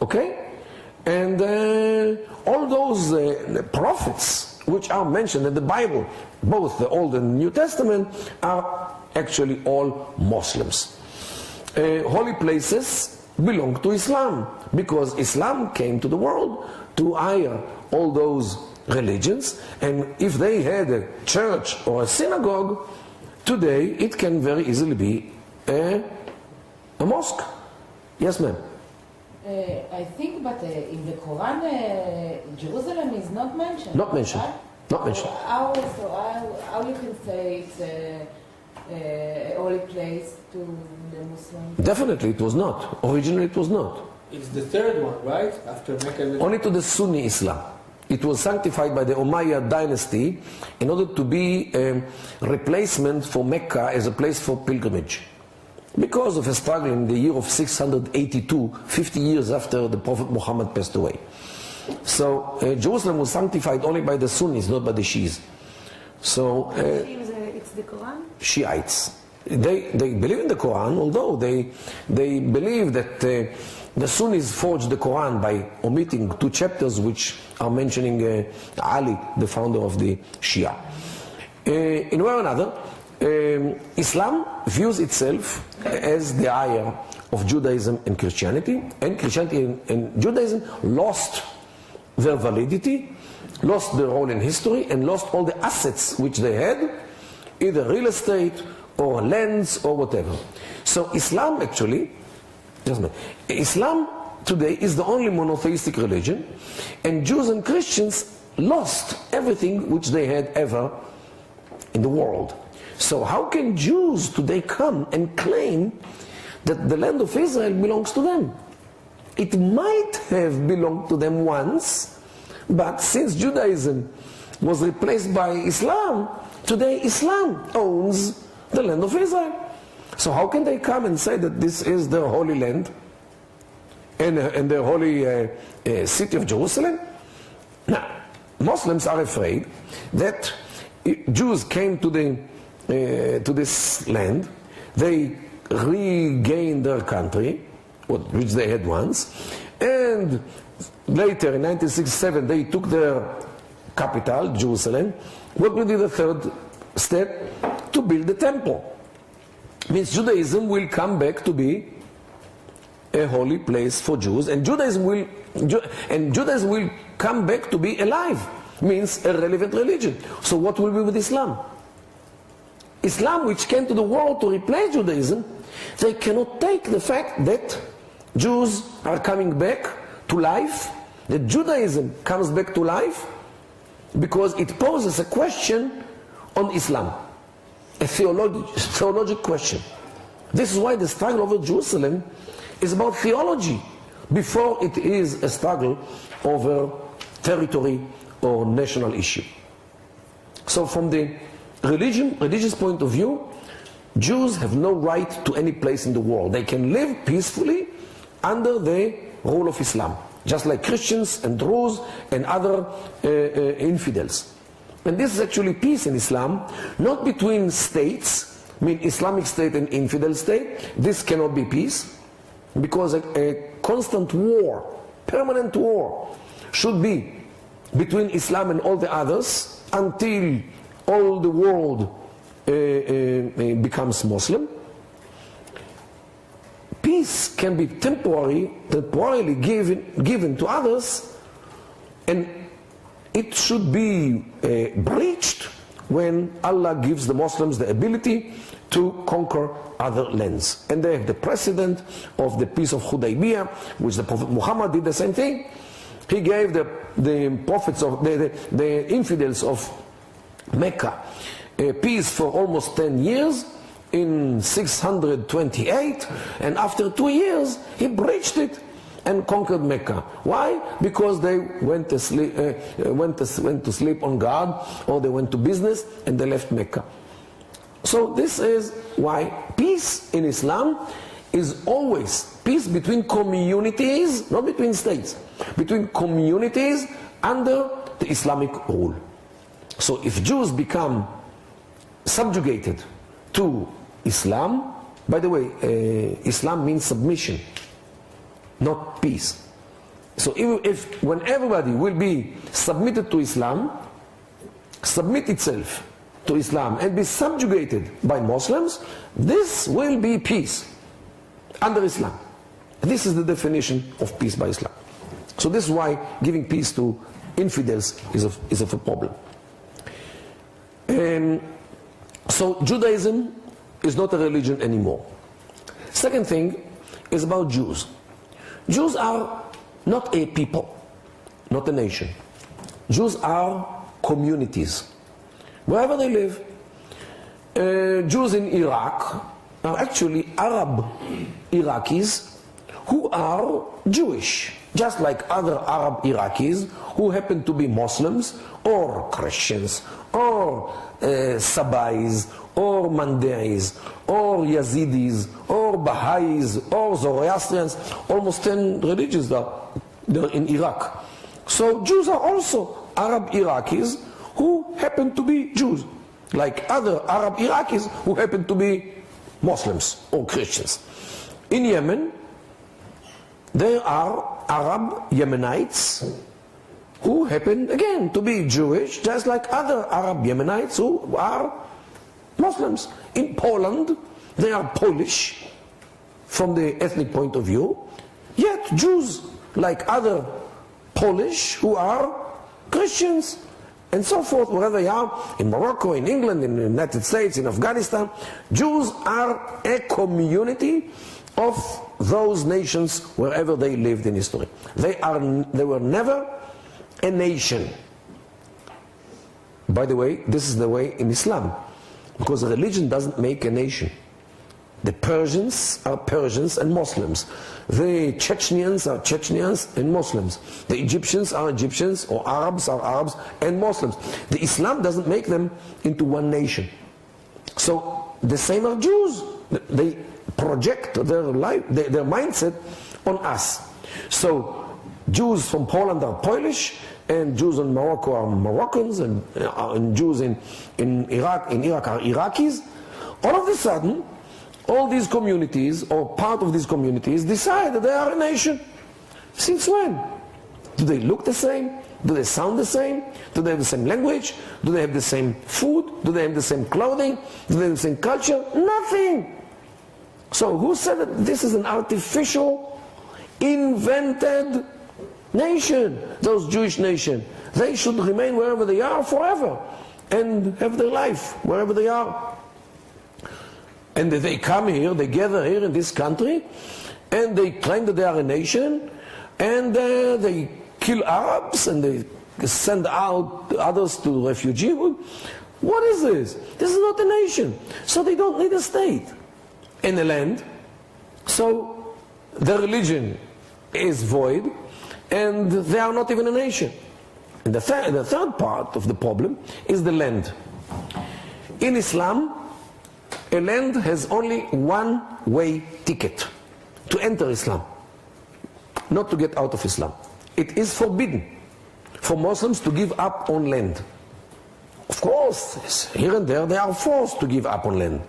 Okay? And all those prophets which are mentioned in the Bible, both the Old and New Testament, are actually all Muslims. Holy places belong to Islam, because Islam came to the world to hire all those religions, and if they had a church or a synagogue, today it can very easily be a mosque. Yes, ma'am. I think, but in the Quran, Jerusalem is not mentioned. Not mentioned. Right? Not mentioned. How you can say it's a holy place to the Muslims? Definitely it was not. Originally it was not. It's the third one, right? After Mecca. Only to the Sunni Islam. It was sanctified by the Umayyad dynasty in order to be a replacement for Mecca as a place for pilgrimage. Because of a struggle in the year of 682, 50 years after the Prophet Muhammad passed away. So Jerusalem was sanctified only by the Sunnis, not by the Shias. So it's the Quran? Shiites. They believe in the Quran, although they believe that the Sunnis forged the Quran by omitting 2 chapters which are mentioning Ali, the founder of the Shia. In one or another, Islam views itself as the higher of Judaism and Christianity, and Christianity and Judaism lost their validity, lost their role in history, and lost all the assets which they had, either real estate or lands or whatever. So Islam actually, Islam today is the only monotheistic religion, and Jews and Christians lost everything which they had ever in the world. So how can Jews today come and claim that the land of Israel belongs to them? It might have belonged to them once, but since Judaism was replaced by Islam, today Islam owns the land of Israel. So how can they come and say that this is their holy land and their holy city of Jerusalem? Now, Muslims are afraid that Jews came to this land, they regained their country, which they had once, and later in 1967 they took their capital, Jerusalem. What will be the third step? To build the temple. Means Judaism will come back to be a holy place for Jews, and Judaism will come back to be alive, means a relevant religion. So what will be with Islam? Islam, which came to the world to replace Judaism, they cannot take the fact that Jews are coming back to life, that Judaism comes back to life, because it poses a question on Islam, a theological question. This is why the struggle over Jerusalem is about theology before it is a struggle over territory or national issue. So from the religious point of view, Jews have no right to any place in the world. They can live peacefully under the rule of Islam, just like Christians and Druze and other infidels. And this is actually peace in Islam, not between states, I mean Islamic state and infidel state. This cannot be peace, because a constant war, permanent war, should be between Islam and all the others until all the world becomes Muslim. Peace can be temporarily given to others, and it should be breached when Allah gives the Muslims the ability to conquer other lands. And they have the precedent of the peace of Hudaybiyah, which the Prophet Muhammad did the same thing. He gave the prophets of the infidels of Mecca peace for almost 10 years in 628, and after 2 years he breached it and conquered Mecca. Why? Because they went to sleep on God, or they went to business and they left Mecca. So this is why peace in Islam is always peace between communities, not between states, between communities under the Islamic rule. So if Jews become subjugated to Islam, by the way, Islam means submission, not peace. So if when everybody will be submitted to Islam, submit itself to Islam and be subjugated by Muslims, this will be peace under Islam. This is the definition of peace by Islam. So this is why giving peace to infidels is a problem. So Judaism is not a religion anymore. Second thing is about Jews. Jews are not a people, not a nation. Jews are communities. Wherever they live, Jews in Iraq are actually Arab Iraqis who are Jewish, just like other Arab Iraqis who happen to be Muslims or Christians or Sabais or Mandais or Yazidis or Baha'is or Zoroastrians. Almost 10 religions are there in Iraq. So Jews are also Arab Iraqis who happen to be Jews, like other Arab Iraqis who happen to be Muslims or Christians. In Yemen, there are Arab Yemenites who happen again to be Jewish, just like other Arab Yemenites who are Muslims. In Poland, they are Polish from the ethnic point of view, yet Jews like other Polish who are Christians, and so forth. Wherever you are, in Morocco, in England, in the United States, in Afghanistan, Jews are a community of those nations wherever they lived in history. They were never a nation. By the way, this is the way in Islam, because religion doesn't make a nation. The Persians are Persians and Muslims. The Chechenians are Chechenians and Muslims. The Egyptians are Egyptians, or Arabs are Arabs and Muslims. The Islam doesn't make them into one nation. So the same are Jews. They project their life, their mindset on us. So Jews from Poland are Polish, and Jews in Morocco are Moroccans, and Jews in Iraq are Iraqis. All of a sudden, all these communities, or part of these communities, decide that they are a nation. Since when? Do they look the same? Do they sound the same? Do they have the same language? Do they have the same food? Do they have the same clothing? Do they have the same culture? Nothing! So who said that this is an artificial, invented nation? Those Jewish nations. they should remain wherever they are forever and have their life wherever they are. And they come here, they gather here in this country, and they claim that they are a nation, and they kill Arabs, and they send out others to refugee. What is this? This is not a nation. So they don't need a state in the land. So their religion is void, and they are not even a nation. And the third part of the problem is the land. In Islam, a land has only one-way ticket to enter Islam, not to get out of Islam. It is forbidden for Muslims to give up on land. Of course, here and there they are forced to give up on land.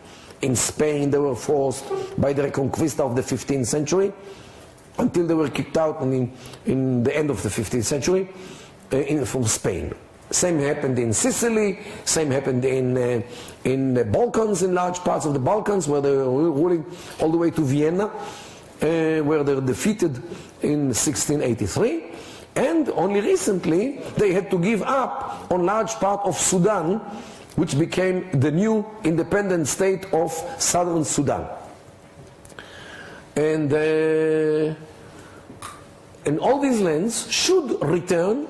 In Spain they were forced by the Reconquista of the 15th century, until they were kicked out in the end of the 15th century from Spain. Same happened in Sicily, same happened in the Balkans, in large parts of the Balkans, where they were ruling all the way to Vienna, where they were defeated in 1683. And only recently they had to give up on large part of Sudan, which became the new independent state of southern Sudan. And all these lands should return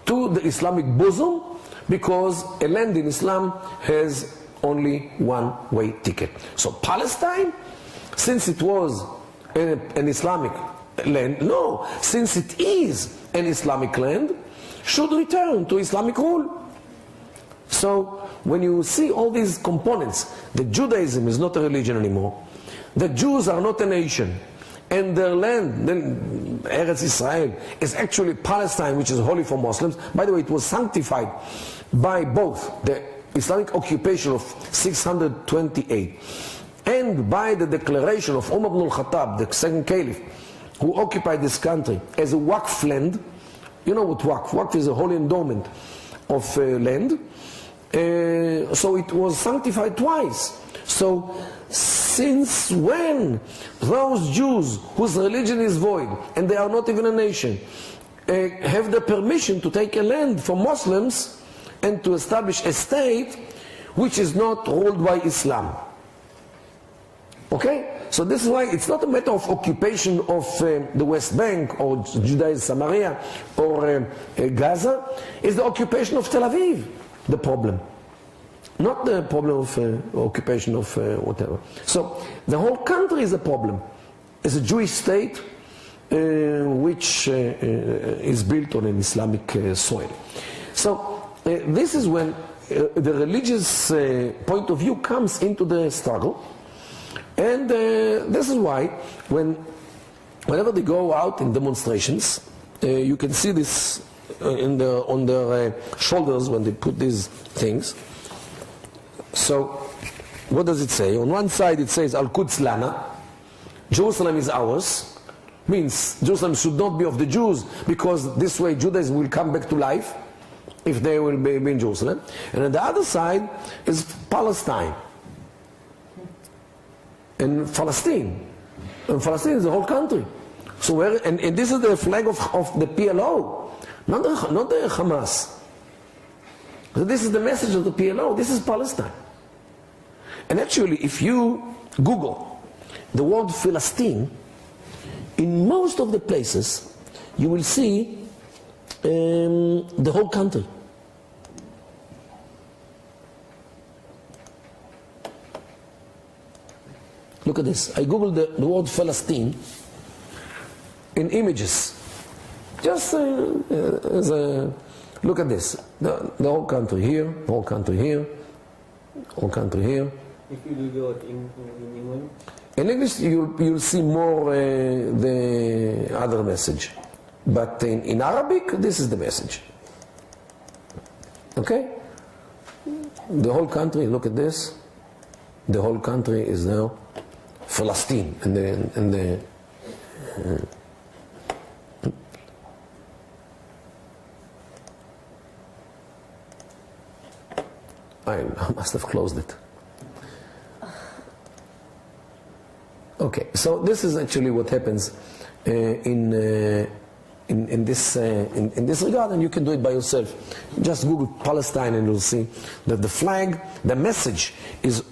to the Islamic bosom, because a land in Islam has only one-way ticket. So Palestine, since it was an Islamic land, no, since it is an Islamic land, should return to Islamic rule. So when you see all these components, that Judaism is not a religion anymore, the Jews are not a nation, and their land, Eretz Israel, is actually Palestine, which is holy for Muslims. By the way, it was sanctified by both the Islamic occupation of 628 and by the declaration of Umar ibn al-Khattab, the second caliph, who occupied this country as a waqf land. You know what waqf? Waqf is a holy endowment of land. So it was sanctified twice. So since when those Jews whose religion is void and they are not even a nation have the permission to take a land from Muslims and to establish a state which is not ruled by Islam? Okay? So this is why it's not a matter of occupation of the West Bank or Judea Samaria or Gaza. It's the occupation of Tel Aviv, the problem. Not the problem of occupation of whatever. So the whole country is a problem. It's a Jewish state which is built on an Islamic soil. So this is when the religious point of view comes into the struggle. And this is why whenever they go out in demonstrations, you can see this on their shoulders when they put these things. So what does it say? On one side it says Al-Quds Lana, Jerusalem is ours, means Jerusalem should not be of the Jews, because this way Judaism will come back to life if they will be in Jerusalem. And on the other side is Palestine and Palestine. And Palestine is the whole country. So and this is the flag of the PLO, not the Hamas. So this is the message of the PLO. This is Palestine. And actually, if you Google the word Palestine, in most of the places you will see the whole country. Look at this. I googled the word Palestine in images. Just as a look at this. The whole country here, the whole country here, whole country here. If you do it in English? In English, you'll see more the other message. But in Arabic, this is the message. Okay? The whole country, look at this. The whole country is now Palestine. I must have closed it. Okay, so this is actually what happens in in this regard, and you can do it by yourself. Just Google Palestine and you'll see that the flag, the message is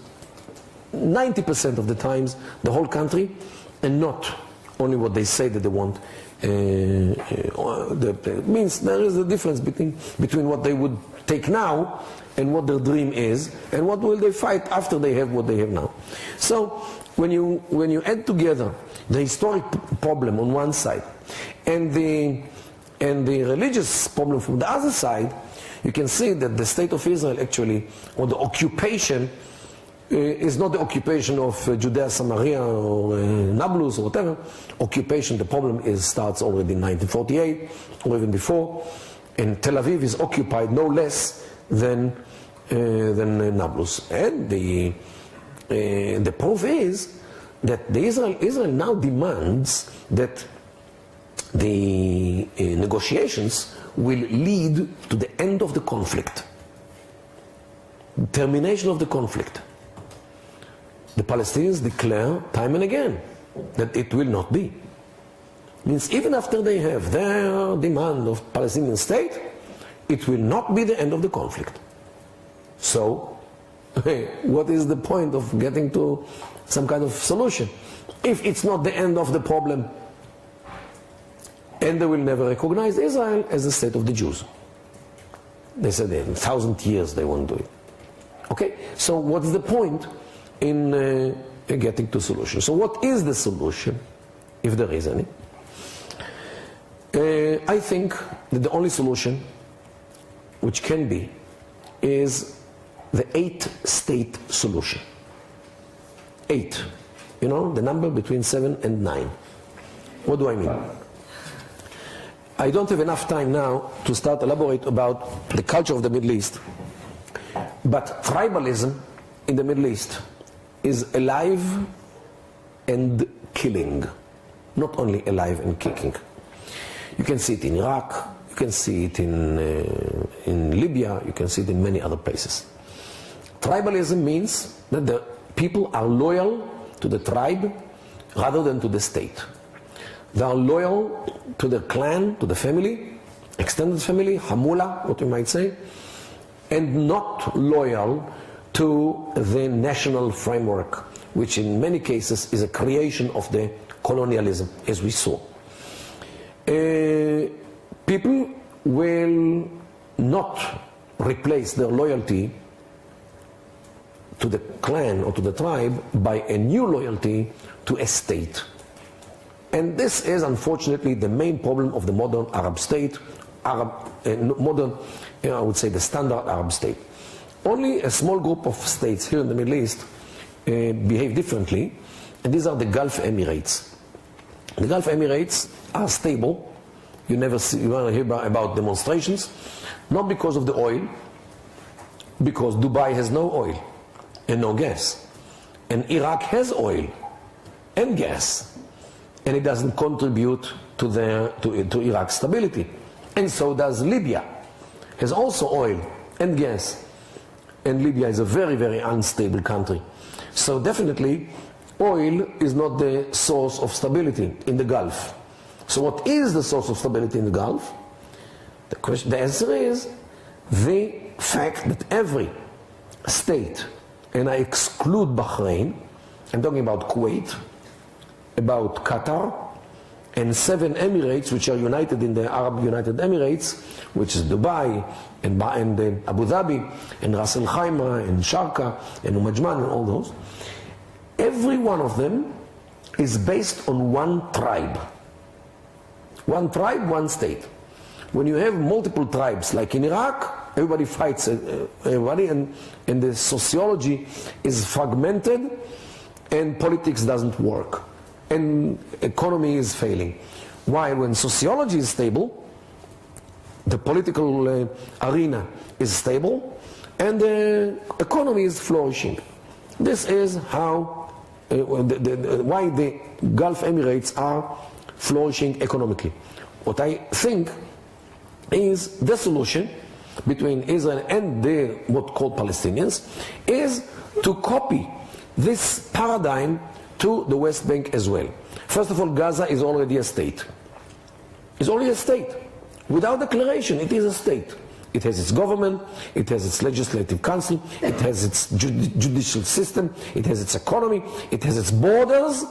90% of the times the whole country, and not only what they say that they want. It means there is a difference between what they would take now and what their dream is, and what will they fight after they have what they have now. So when you add together the historic problem on one side and the religious problem from the other side, you can see that the state of Israel actually, or the occupation, is not the occupation of Judea, Samaria, or Nablus, or whatever. Occupation, the problem starts already in 1948, or even before, and Tel Aviv is occupied no less than Nablus. And the proof is that Israel now demands that the negotiations will lead to the end of the conflict, termination of the conflict. The Palestinians declare time and again that it will not be. Means even after they have their demand of Palestinian state, it will not be the end of the conflict. So, what is the point of getting to some kind of solution if it's not the end of the problem? And they will never recognize Israel as the state of the Jews. They said in 1,000 years they won't do it. Okay, so what's the point in getting to solution? So what is the solution, if there is any? I think that the only solution which can be is the 8-state solution. 8, you know, the number between 7 and 9. What do I mean? I don't have enough time now to start elaborate about the culture of the Middle East, but tribalism in the Middle East is alive and killing, not only alive and kicking. You can see it in Iraq, you can see it in Libya, you can see it in many other places. Tribalism means that the people are loyal to the tribe rather than to the state. They are loyal to the clan, to the family, extended family, Hamula, what you might say, and not loyal to the national framework, which in many cases is a creation of the colonialism, as we saw. People will not replace their loyalty to the clan or to the tribe by a new loyalty to a state. And this is unfortunately the main problem of the modern Arab state, modern, I would say the standard Arab state. Only a small group of states here in the Middle East behave differently, and these are the Gulf Emirates. The Gulf Emirates are stable. You never hear about demonstrations, not because of the oil, because Dubai has no oil and no gas, and Iraq has oil and gas, and it doesn't contribute to Iraq's stability. And so does Libya, has also oil and gas, and Libya is a very, very unstable country. So definitely oil is not the source of stability in the Gulf. So what is the source of stability in the Gulf? The answer is the fact that every state, and I exclude Bahrain, I'm talking about Kuwait, about Qatar, and 7 Emirates which are united in the Arab United Emirates, which is Dubai and Abu Dhabi and Ras Al Khaimah and Sharqa and Majman and all those. Every one of them is based on one tribe. One tribe, one state. When you have multiple tribes, like in Iraq, everybody fights everybody, and the sociology is fragmented, and politics doesn't work, and economy is failing. While when sociology is stable, the political arena is stable, and the economy is flourishing. This is how why the Gulf Emirates are flourishing economically. What I think is the solution between Israel and the what called Palestinians is to copy this paradigm to the West Bank as well. First of all, Gaza is already a state. It's only a state. Without declaration, it is a state. It has its government, it has its legislative council, it has its judicial system, it has its economy, it has its borders,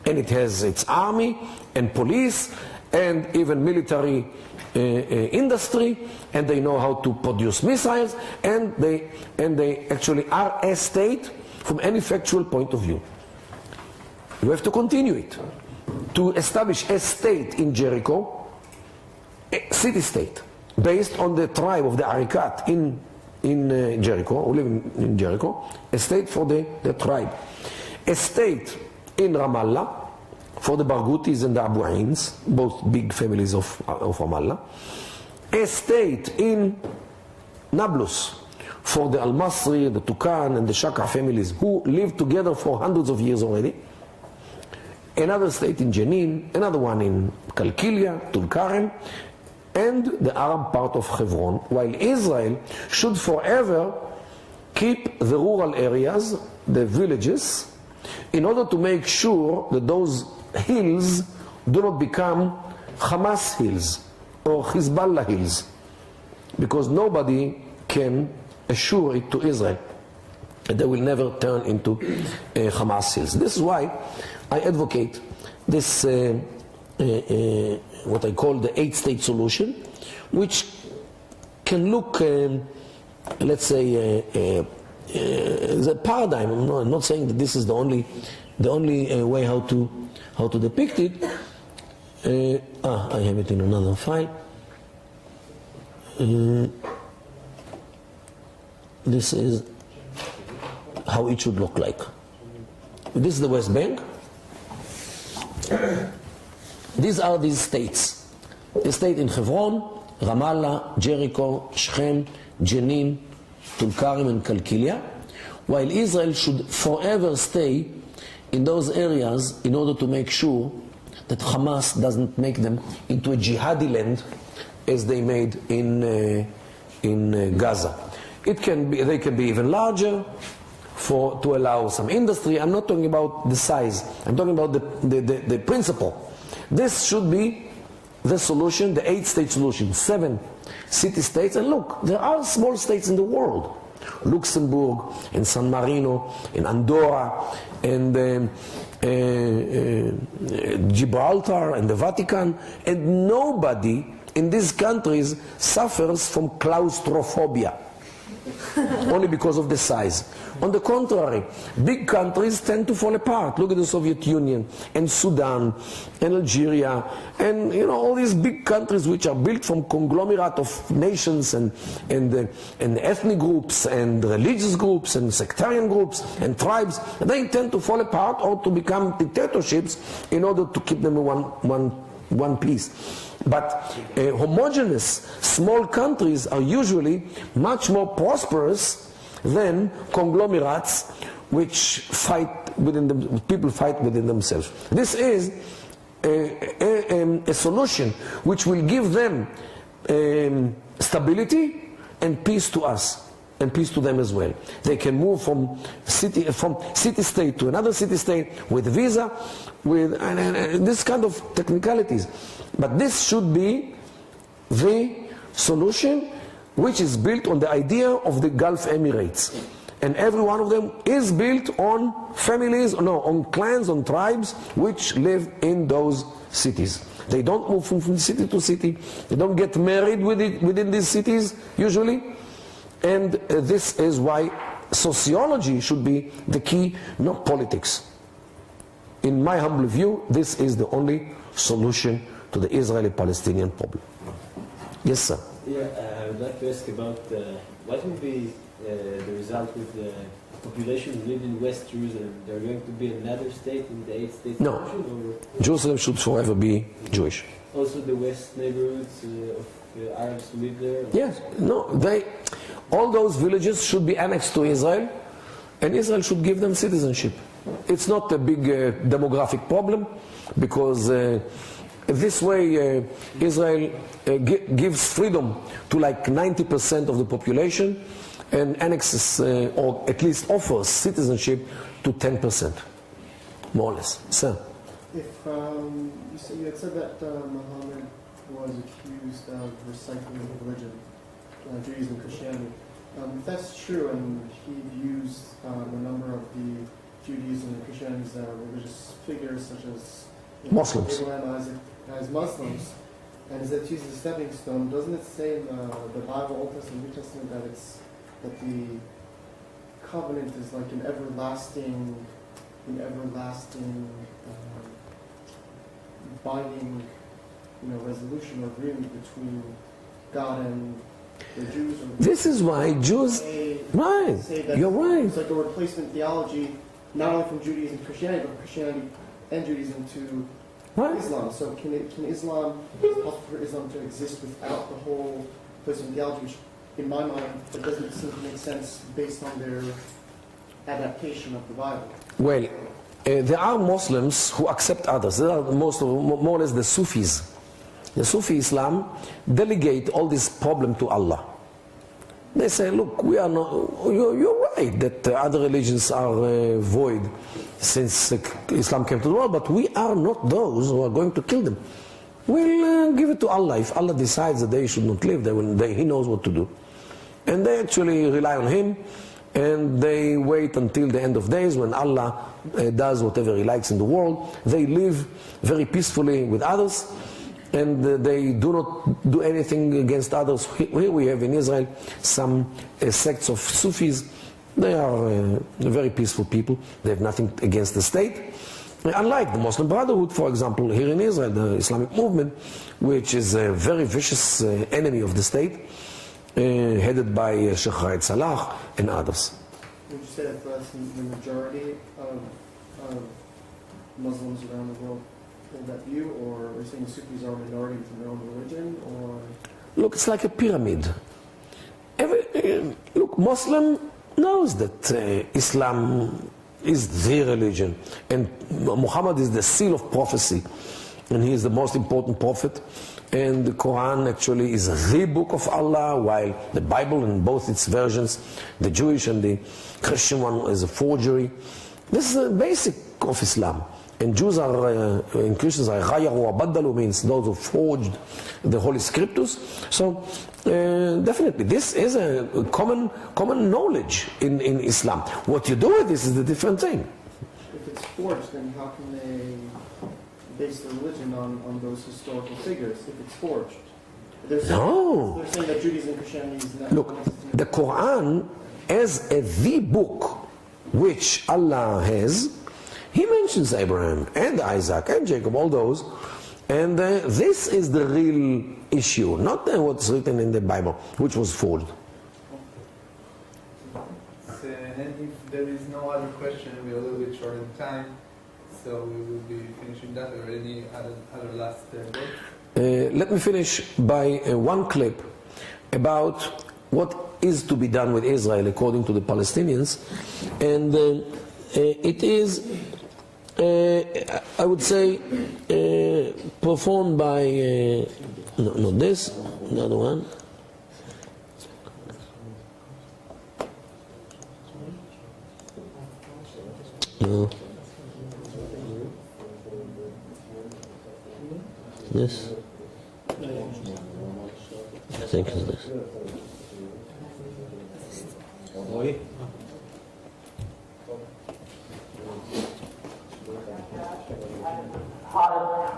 and it has its army and police and even military industry, and they know how to produce missiles, and they actually are a state from any factual point of view. You have to continue it. To establish a state in Jericho, a city-state, based on the tribe of the Arikat in Jericho, who live in Jericho, a state for the tribe. A state in Ramallah, for the Barghoutis and the Abu'ins, both big families of Ramallah. A state in Nablus, for the Al-Masri, the Tukan, and the Shaka families, who lived together for hundreds of years already. Another state in Jenin, another one in Kalkilia, Tulkarem, and the Arab part of Hebron, while Israel should forever keep the rural areas, the villages, in order to make sure that those hills do not become Hamas hills or Hezbollah hills, because nobody can assure it to Israel that they will never turn into Hamas hills. This is why I advocate this what I call the 8-state solution, which can look, let's say, the paradigm. I'm not saying that this is the only way how to depict it. I have it in another file. This is how it should look like. This is the West Bank. These are these states. A state in Hebron, Ramallah, Jericho, Shechem, Jenin, Tulkarem, and Kalkilia, while Israel should forever stay in those areas in order to make sure that Hamas doesn't make them into a jihadi land as they made in Gaza. They can be even larger to allow some industry. I'm not talking about the size. I'm talking about the principle. This should be the solution, the 8-state solution, 7 city-states. And look, there are small states in the world. Luxembourg, and San Marino, and Andorra, and Gibraltar, and the Vatican. And nobody in these countries suffers from claustrophobia. Only because of the size. On the contrary, big countries tend to fall apart. Look at the Soviet Union and Sudan and Algeria and all these big countries which are built from conglomerate of nations and ethnic groups and religious groups and sectarian groups and tribes. And they tend to fall apart or to become dictatorships in order to keep them in one piece. But homogeneous small countries are usually much more prosperous than conglomerates which fight within them, people fight within themselves. This is a solution which will give them stability and peace to us, and peace to them as well. They can move from city-state to another city-state with visa, with and this kind of technicalities. But this should be the solution which is built on the idea of the Gulf Emirates. And every one of them is built on families, on clans, on tribes which live in those cities. They don't move from city to city. They don't get married within these cities usually. And this is why sociology should be the key, not politics. In my humble view, this is the only solution to the Israeli-Palestinian problem. Yes, sir. Yeah, I would like to ask about what will be the result with the population who live in West Jerusalem. They're going to be another state in the 8-state No. solution? Jerusalem should forever be Jewish. Also the West neighborhoods of Arabs who live there? Yes. No, all those villages should be annexed to Israel, and Israel should give them citizenship. It's not a big demographic problem, because this way Israel gives freedom to like 90% of the population and annexes, or at least offers citizenship to 10%, more or less. Sir? if you had said that Muhammad was accused of recycling religion, Judaism, Christianity. If that's true, and he views a number of the Judaism and Christianity as religious figures, such as Muslims, Abraham, Isaac, as Muslims, and is that used as a stepping stone? Doesn't it say in the Bible, Old Testament, New Testament, that the covenant is like an everlasting binding, resolution or agreement between God and the Jews? This is why Jews, right, you're right. It's like a replacement theology, not only from Judaism and Christianity, but Christianity and Judaism to Islam. So can Islam, possible for Islam to exist without the whole replacement theology, which in my mind, it doesn't seem to make sense based on their adaptation of the Bible? Well, there are Muslims who accept others. They are more or less the Sufis. The Sufi Islam delegate all this problem to Allah. They say, look, we are not, you're right that other religions are void since Islam came to the world, but we are not those who are going to kill them. We'll give it to Allah. If Allah decides that they should not live, He knows what to do. And they actually rely on Him, and they wait until the end of days when Allah does whatever He likes in the world. They live very peacefully with others, and they do not do anything against others. Here we have in Israel some sects of Sufis. They are very peaceful people. They have nothing against the state. Unlike the Muslim Brotherhood, for example, here in Israel, the Islamic movement, which is a very vicious enemy of the state, headed by Sheikh Raed Salah and others. Would you say that that's the majority of Muslims around the world hold that view, or are you saying the Sufis are a minority within their own religion, or? Look, it's like a pyramid. Look, Muslim knows that Islam is the religion, and Muhammad is the seal of prophecy, and he is the most important prophet. And the Quran actually is the book of Allah, while the Bible in both its versions, the Jewish and the Christian one, is a forgery. This is the basic of Islam. And Jews are, and Christians are غَيَرُوا وَبَدَّلُوا, means those who forged the Holy Scriptures. So definitely this is a common knowledge in Islam. What you do with this is the different thing. If it's forged, then how can they base their religion on those historical figures if it's forged? They're saying that Judaism and Christianity is not. Look, the Quran as the book which Allah has, He mentions Abraham and Isaac and Jacob, all those, and this is the real issue, not what's written in the Bible, which was forged. So, and if there is no other question, we're a little bit short in time, so we will be finishing that, or any other last bit? Let me finish by one clip about what is to be done with Israel according to the Palestinians, and it is, I would say, performed by, not this, another one. No. This? I think it's this.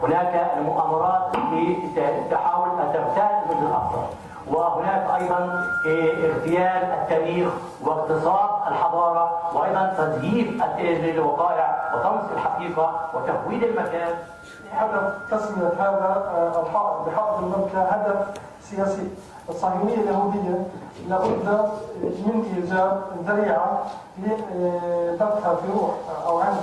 هناك المؤامرات تحاول أن تغتال المسجد الأقصى، وهناك أيضا اغتيال التاريخ واغتصاب الحضارة، وأيضا تزييف الوقائع وطمس الحقيقة وتهويد المكان. هدف تسمية هذا الحائط بحائط المملكة هدف سياسي. الصهيونية اليهودية لابد من إيجاد ذريعة لدفها في روح أو عند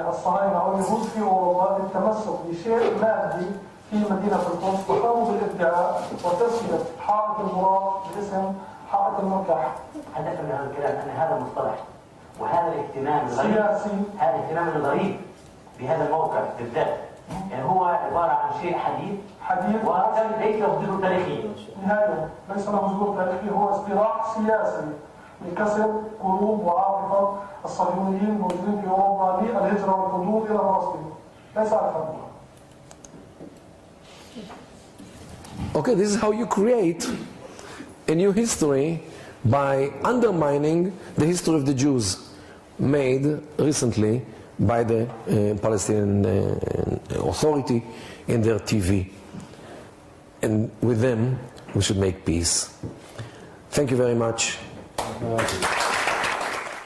الصهاينة أو اليهود في أوروبا للتمسك بشيء مادي في مدينة القدس، وقاموا بالادعاء وتسمية حائط المراد باسم حائط المملكة. هدف من هذا الكلام أن هذا المصطلح وهذا الاهتمام الغريب، هذا الاهتمام الغريب بهذا الموقع بالذات، يعني هو عبارة عن شيء حديث وليس له تاريخي. نهائيا ليس له جذور تاريخي، هو اصطلاح سياسي لكسب قلوب وعاطفة الصهيونيين الموجودين في أوروبا للهجرة والحضور إلى فلسطين. ليس أكثر. Okay, this is how you create a new history by undermining the history of the Jews made recently by the Palestinian Authority in their TV. And with them, we should make peace. Thank you very much.